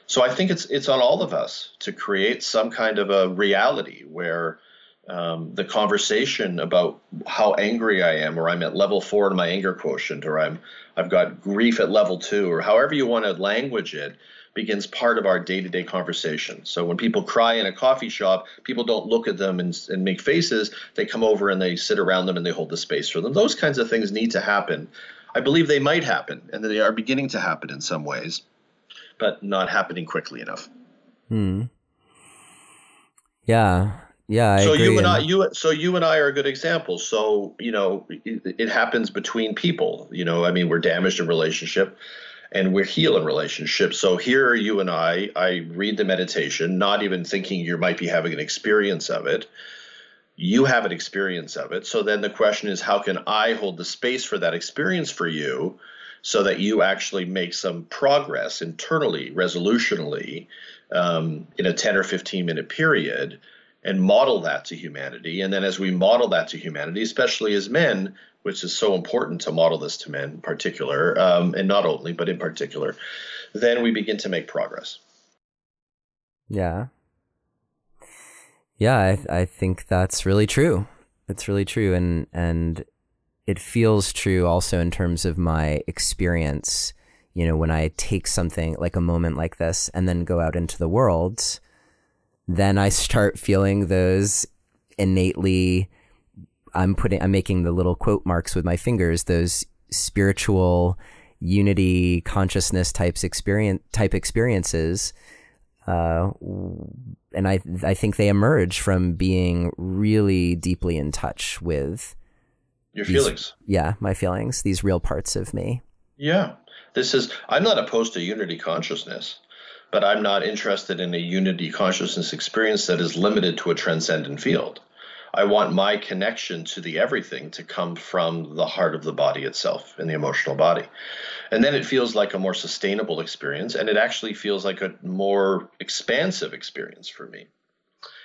So I think it's on all of us to create some kind of a reality where the conversation about how angry I am, or I'm at level 4 in my anger quotient, or I've got grief at level 2, or however you want to language it, begins part of our day-to-day conversation. So when people cry in a coffee shop, people don't look at them and make faces. They come over and they sit around them and they hold the space for them. Those kinds of things need to happen. I believe they might happen, and they are beginning to happen in some ways, but not happening quickly enough. Yeah. Yeah, I agree. You and I are good examples. So, it happens between people. I mean, we're damaged in relationship, and we're healed in relationships. So here are you and I read the meditation, not even thinking you might be having an experience of it. You have an experience of it. So then the question is, how can I hold the space for that experience for you, so that you actually make some progress internally, resolutionally, in a 10 or 15 minute period, and model that to humanity. And then as we model that to humanity, especially as men, which is so important to model this to men in particular, and not only, but in particular, then we begin to make progress. Yeah. Yeah, I think that's really true. It's really true. And it feels true also in terms of my experience, when I take something like a moment like this and then go out into the world, then I start feeling those innately, I'm making the little quote marks with my fingers, those spiritual unity consciousness type experiences. And I think they emerge from being really deeply in touch with your feelings. Yeah, my feelings, these real parts of me. Yeah. I'm not opposed to unity consciousness, but I'm not interested in a unity consciousness experience that is limited to a transcendent field. I want my connection to the everything to come from the heart of the body itself and the emotional body. And then it feels like a more sustainable experience, and it actually feels like a more expansive experience for me.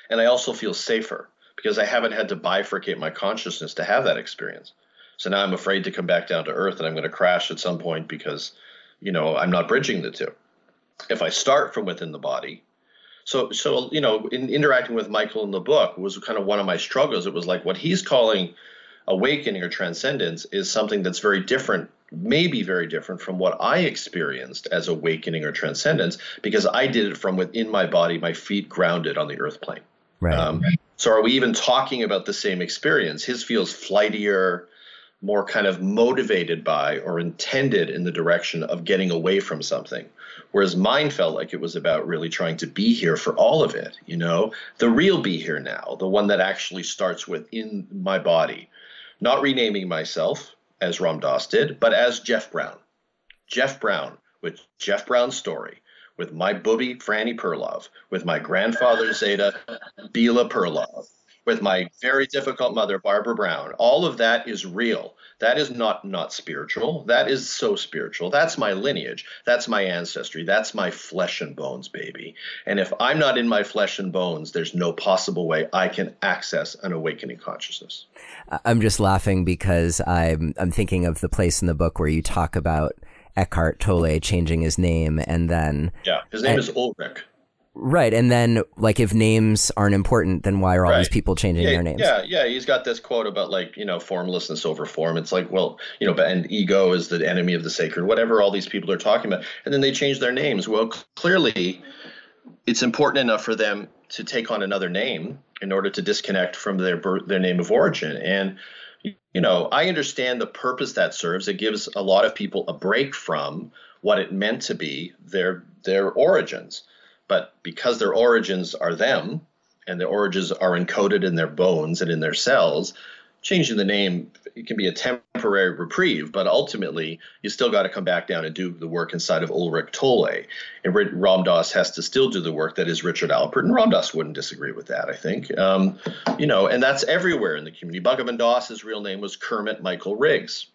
And I also feel safer because I haven't had to bifurcate my consciousness to have that experience. So now I'm afraid to come back down to earth, and I'm going to crash at some point because, I'm not bridging the two. If I start from within the body, so in interacting with Michael in the book was kind of one of my struggles. It was like what he's calling awakening or transcendence is something that's very different, maybe very different from what I experienced as awakening or transcendence, because I did it from within my body, my feet grounded on the earth plane. Right. So are we even talking about the same experience? His feels flightier, more kind of motivated by or intended in the direction of getting away from something. Whereas mine felt like it was about really trying to be here for all of it, the real be here now, the one that actually starts within my body, not renaming myself as Ram Dass did, but as Jeff Brown. Jeff Brown, with Jeff Brown's story, with my booby Franny Perlov, with my grandfather Zeta Bila Perlov, with my very difficult mother, Barbara Brown. All of that is real. That is not spiritual. That is so spiritual. That's my lineage. That's my ancestry. That's my flesh and bones, baby. And if I'm not in my flesh and bones, there's no possible way I can access an awakening consciousness. I'm just laughing because I'm thinking of the place in the book where you talk about Eckhart Tolle changing his name, and then... Yeah, his name is Ulrich. Right, and then, like, if names aren't important, then why are all these people changing their names? Yeah, he's got this quote about, like, formlessness over form. It's like, well, and ego is the enemy of the sacred, whatever all these people are talking about. And then they change their names. Well, clearly, it's important enough for them to take on another name in order to disconnect from their name of origin. And, I understand the purpose that serves. It gives a lot of people a break from what it meant to be their origins. But because their origins are them, and their origins are encoded in their bones and in their cells, changing the name, it can be a temporary reprieve, but ultimately you still got to come back down and do the work inside of Ulrich Tolle. And Ram Dass has to still do the work that is Richard Alpert, and Ram Dass wouldn't disagree with that, I think. And that's everywhere in the community. Bhagavan Das's real name was Kermit Michael Riggs.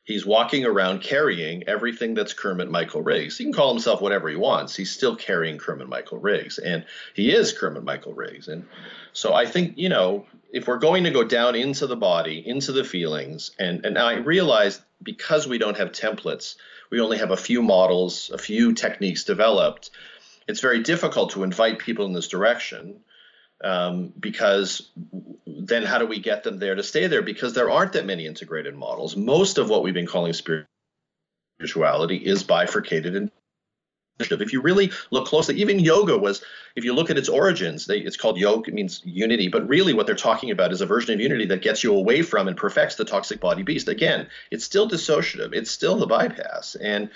He's walking around carrying everything that's Kermit Michael Riggs. He can call himself whatever he wants. He's still carrying Kermit Michael Riggs, and he is Kermit Michael Riggs. And so I think, if we're going to go down into the body, into the feelings, and I realize because we don't have templates, we only have a few models, a few techniques developed, it's very difficult to invite people in this direction. Because then how do we get them there to stay there? Because there aren't that many integrated models. Most of what we've been calling spirituality is bifurcated. And if you really look closely, even yoga was, if you look at its origins, it's called yoga, it means unity. But really what they're talking about is a version of unity that gets you away from and perfects the toxic body beast. Again, it's still dissociative. It's still the bypass. And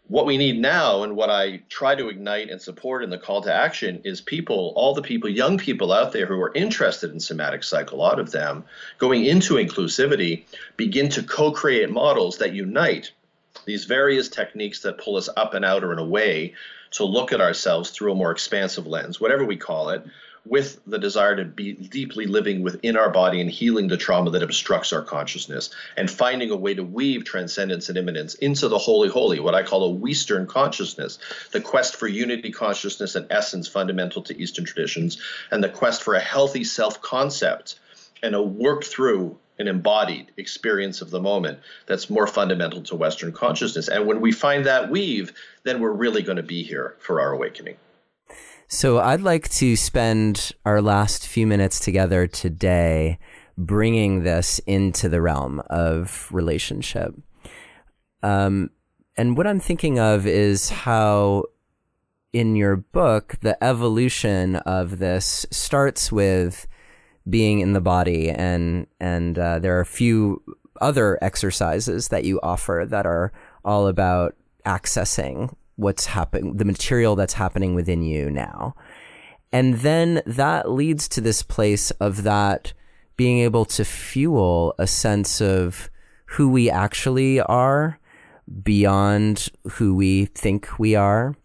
what we need now, and what I try to ignite and support in the call to action, is people, all the people, young people out there who are interested in somatic cycle, a lot of them, going into inclusivity, begin to co-create models that unite these various techniques that pull us up and out or in a way to look at ourselves through a more expansive lens, whatever we call it, with the desire to be deeply living within our body and healing the trauma that obstructs our consciousness, and finding a way to weave transcendence and immanence into the holy holy, what I call a Western consciousness, the quest for unity consciousness and essence fundamental to Eastern traditions, and the quest for a healthy self-concept and a work through an embodied experience of the moment that's more fundamental to Western consciousness. And when we find that weave, then we're really going to be here for our awakening. So I'd like to spend our last few minutes together today bringing this into the realm of relationship. And what I'm thinking of is how in your book, the evolution of this starts with being in the body, and there are a few other exercises that you offer that are all about accessing what's happening, the material that's happening within you now. And then that leads to this place of that being able to fuel a sense of who we actually are beyond who we think we are,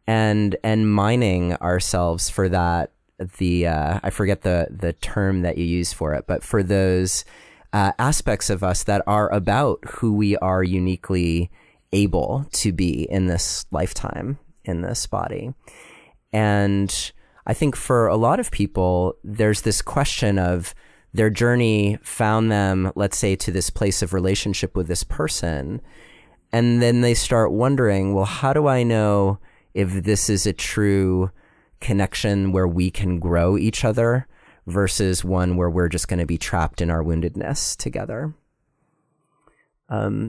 and mining ourselves for that I forget the term that you use for it, but for those aspects of us that are about who we are uniquely able to be in this lifetime, in this body. And I think for a lot of people, there's this question of their journey found them, let's say, to this place of relationship with this person. And then they start wondering, well, how do I know if this is a true connection where we can grow each other versus one where we're just going to be trapped in our woundedness together?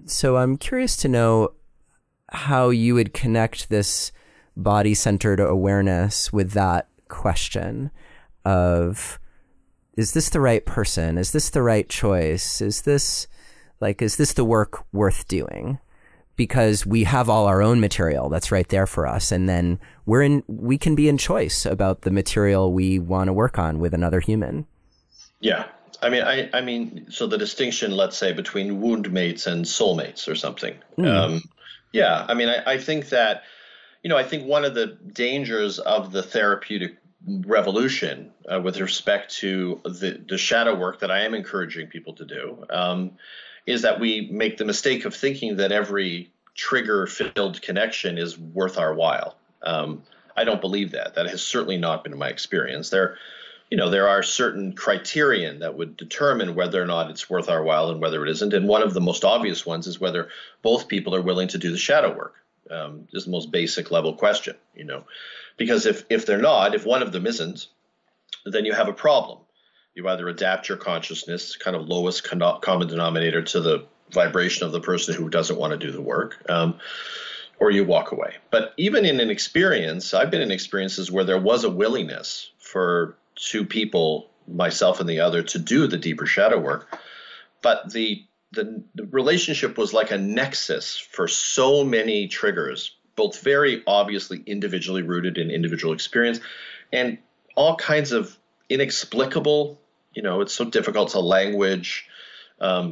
So I'm curious to know how you would connect this body-centered awareness with that question of, is this the right person? Is this the right choice? Is this the work worth doing? Because we have all our own material that's right there for us. And then we can be in choice about the material we want to work on with another human. Yeah. I mean, so the distinction, let's say, between wound mates and soulmates or something. Yeah. I mean, I think that, I think one of the dangers of the therapeutic revolution with respect to the shadow work that I am encouraging people to do is that we make the mistake of thinking that every trigger-filled connection is worth our while. I don't believe that. That has certainly not been my experience. There are certain criterion that would determine whether or not it's worth our while and whether it isn't. And one of the most obvious ones is whether both people are willing to do the shadow work. Just the most basic level question, because if they're not, if one of them isn't, then you have a problem. You either adapt your consciousness, kind of lowest common denominator, to the vibration of the person who doesn't want to do the work, or you walk away. But even in an experience, I've been in experiences where there was a willingness for two people, myself and the other, to do the deeper shadow work, but the relationship was like a nexus for so many triggers, both very obviously individually rooted in individual experience and all kinds of inexplicable, it's so difficult to language,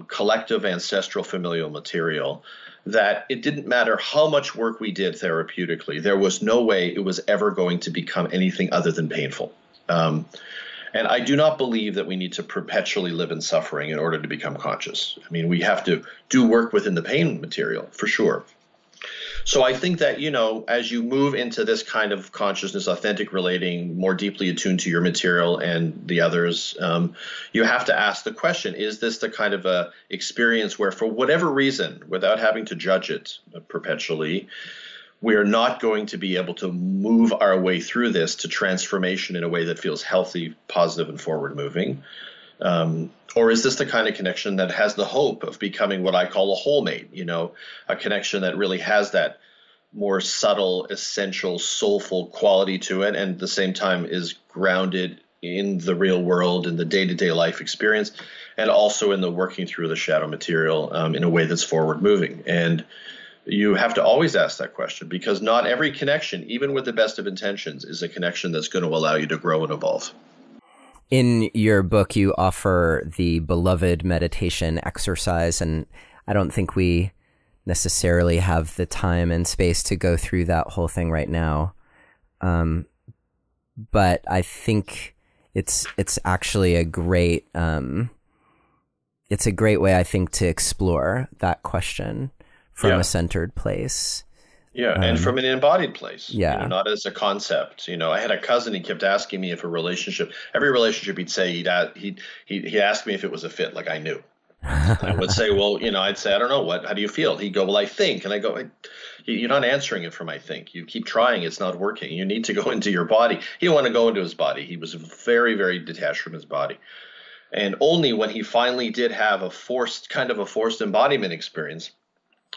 collective ancestral familial material, that it didn't matter how much work we did therapeutically. There was no way it was ever going to become anything other than painful. And I do not believe that we need to perpetually live in suffering in order to become conscious. I mean, we have to do work within the pain material, for sure. So I think that, as you move into this kind of consciousness, authentic relating, more deeply attuned to your material and the others, you have to ask the question, is this the kind of a experience where, for whatever reason, without having to judge it perpetually, we are not going to be able to move our way through this to transformation in a way that feels healthy, positive, and forward-moving? Or is this the kind of connection that has the hope of becoming what I call a whole mate, a connection that really has that more subtle, essential, soulful quality to it, and at the same time is grounded in the real world, in the day-to-day life experience, and also in the working through the shadow material in a way that's forward-moving? And you have to always ask that question, because not every connection, even with the best of intentions, is a connection that's going to allow you to grow and evolve. In your book, you offer the beloved meditation exercise, and I don't think we necessarily have the time and space to go through that whole thing right now. But I think it's actually a great way, I think, to explore that question from a centered place. Yeah, and from an embodied place. Yeah, not as a concept. I had a cousin, he kept asking me if every relationship he'd say, he'd ask me if it was a fit, like I knew. I would say, well, I'd say, I don't know, how do you feel? He'd go, well, I think. And I go, you're not answering it from I think. You keep trying, it's not working. You need to go into your body. He didn't want to go into his body. He was very, very detached from his body. And only when he finally did have a forced embodiment experience,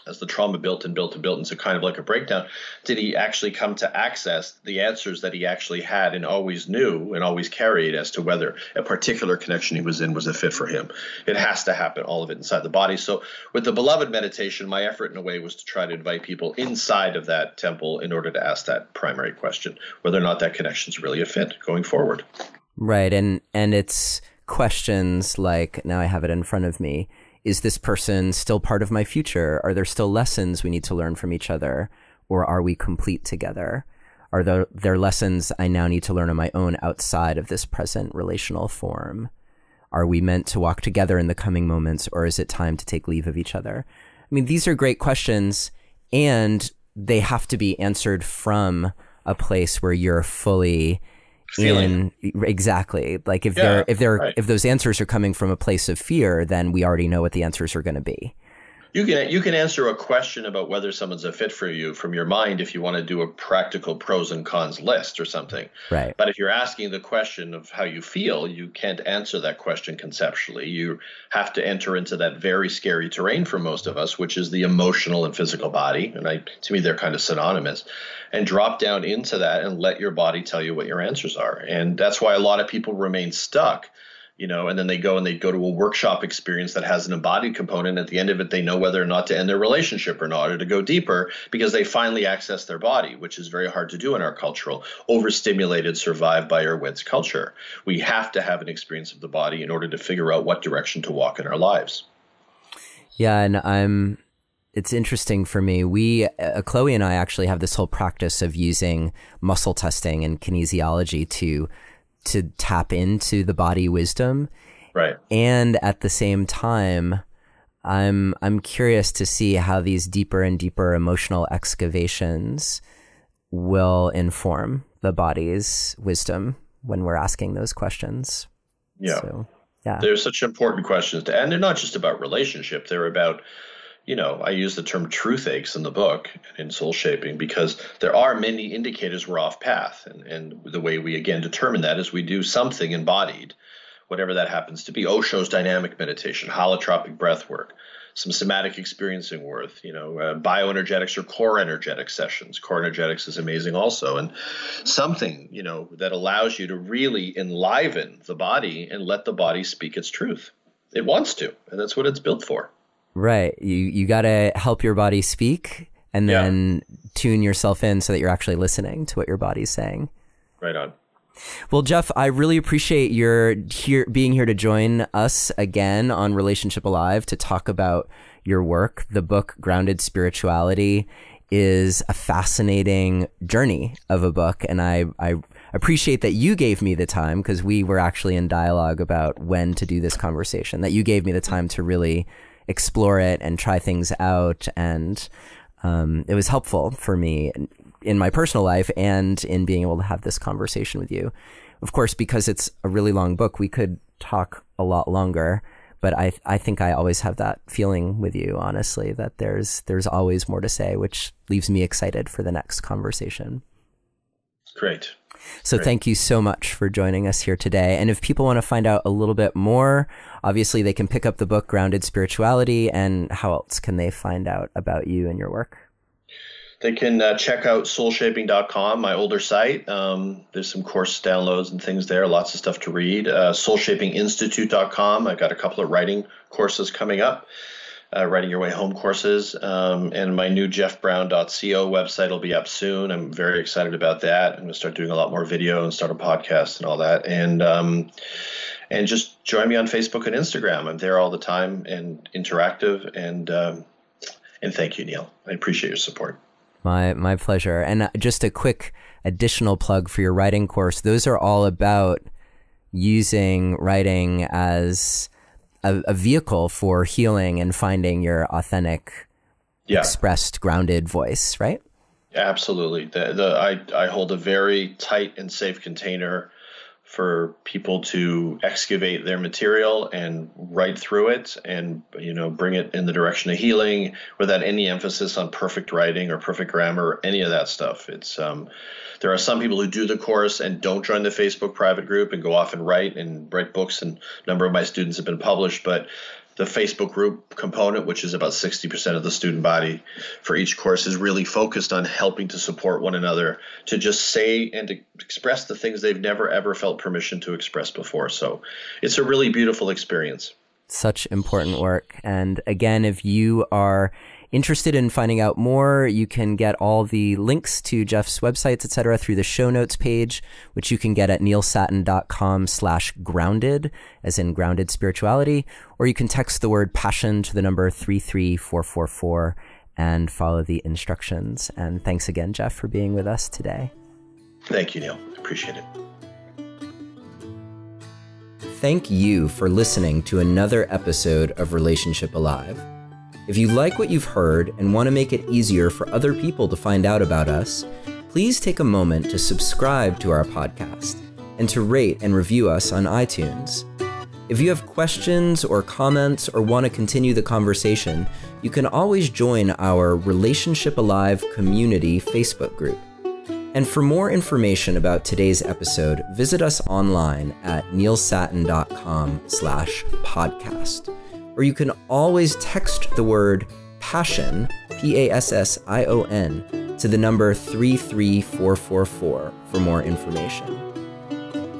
as the trauma built into kind of like a breakdown, did he actually come to access the answers that he actually had and always knew and always carried as to whether a particular connection he was in was a fit for him. It has to happen, all of it inside the body. So with the beloved meditation, my effort in a way was to try to invite people inside of that temple in order to ask that primary question, whether or not that connection is really a fit going forward. Right. And it's questions like, now I have it in front of me, is this person still part of my future? Are there still lessons we need to learn from each other? Or are we complete together? Are there lessons I now need to learn on my own outside of this present relational form? Are we meant to walk together in the coming moments, or is it time to take leave of each other? I mean, these are great questions, and they have to be answered from a place where you're fully feeling. Exactly. Like if those answers are coming from a place of fear, then we already know what the answers are going to be. You can answer a question about whether someone's a fit for you from your mind if you want to do a practical pros and cons list or something. Right. But if you're asking the question of how you feel, you can't answer that question conceptually. You have to enter into that very scary terrain for most of us, which is the emotional and physical body. And to me, they're kind of synonymous. And drop down into that and let your body tell you what your answers are. And that's why a lot of people remain stuck. And then they go to a workshop experience that has an embodied component. At the end of it, they know whether or not to end their relationship or not, or to go deeper, because they finally access their body, which is very hard to do in our cultural, overstimulated, survive by our wits culture. We have to have an experience of the body in order to figure out what direction to walk in our lives. Yeah, and it's interesting for me. Chloe and I actually have this whole practice of using muscle testing and kinesiology to tap into the body wisdom. Right. And at the same time, I'm curious to see how these deeper and deeper emotional excavations will inform the body's wisdom when we're asking those questions. Yeah. So, yeah. They're such important questions. And they're not just about relationship. They're about, I use the term truth aches in the book in Soul Shaping, because there are many indicators we're off path. And the way we, again, determine that is we do something embodied, whatever that happens to be. Osho's dynamic meditation, holotropic breath work, some somatic experiencing work, bioenergetics or core energetic sessions. Core energetics is amazing also. And something, that allows you to really enliven the body and let the body speak its truth. It wants to, and that's what it's built for. Right. You got to help your body speak and then tune yourself in so that you're actually listening to what your body's saying. Right on. Well, Jeff, I really appreciate your being here to join us again on Relationship Alive to talk about your work. The book, Grounded Spirituality, is a fascinating journey of a book. And I appreciate that you gave me the time, because we were actually in dialogue about when to do this conversation, that you gave me the time to really explore it and try things out. And it was helpful for me in my personal life and in being able to have this conversation with you. Of course, because it's a really long book, we could talk a lot longer, but I think I always have that feeling with you, honestly, that there's always more to say, which leaves me excited for the next conversation. Great. So thank you so much for joining us here today. And if people want to find out a little bit more, obviously they can pick up the book, Grounded Spirituality, and how else can they find out about you and your work? They can check out soulshaping.com, my older site. There's some course downloads and things there, lots of stuff to read. Soulshapinginstitute.com. I've got a couple of writing courses coming up. Writing Your Way Home courses, and my new jeffbrown.co website will be up soon. I'm very excited about that. I'm going to start doing a lot more video and start a podcast and all that. And just join me on Facebook and Instagram. I'm there all the time and interactive. And thank you, Neil. I appreciate your support. My pleasure. And just a quick additional plug for your writing course. Those are all about using writing as a vehicle for healing and finding your authentic, expressed, grounded voice, right? Absolutely. I hold a very tight and safe container for people to excavate their material and write through it and, bring it in the direction of healing without any emphasis on perfect writing or perfect grammar or any of that stuff. It's there are some people who do the course and don't join the Facebook private group and go off and write books, and a number of my students have been published, but the Facebook group component, which is about 60% of the student body for each course, is really focused on helping to support one another to just say and to express the things they've never, ever felt permission to express before. So it's a really beautiful experience. Such important work. And again, if you are interested in finding out more, you can get all the links to Jeff's websites, etc., through the show notes page, which you can get at neilsatin.com/grounded, as in grounded spirituality, or you can text the word passion to the number 33444 and follow the instructions. And thanks again, Jeff, for being with us today. Thank you, Neil. Appreciate it. Thank you for listening to another episode of Relationship Alive. If you like what you've heard and want to make it easier for other people to find out about us, please take a moment to subscribe to our podcast and to rate and review us on iTunes. If you have questions or comments or want to continue the conversation, you can always join our Relationship Alive community Facebook group. And for more information about today's episode, visit us online at neilsattin.com/podcast. Or you can always text the word PASSION, PASSION, to the number 33444 for more information.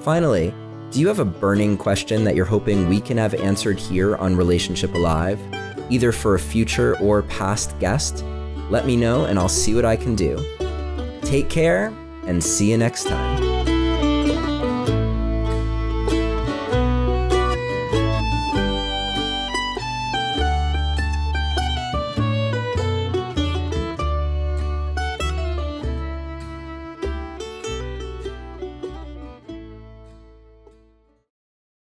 Finally, do you have a burning question that you're hoping we can have answered here on Relationship Alive, either for a future or past guest? Let me know and I'll see what I can do. Take care and see you next time.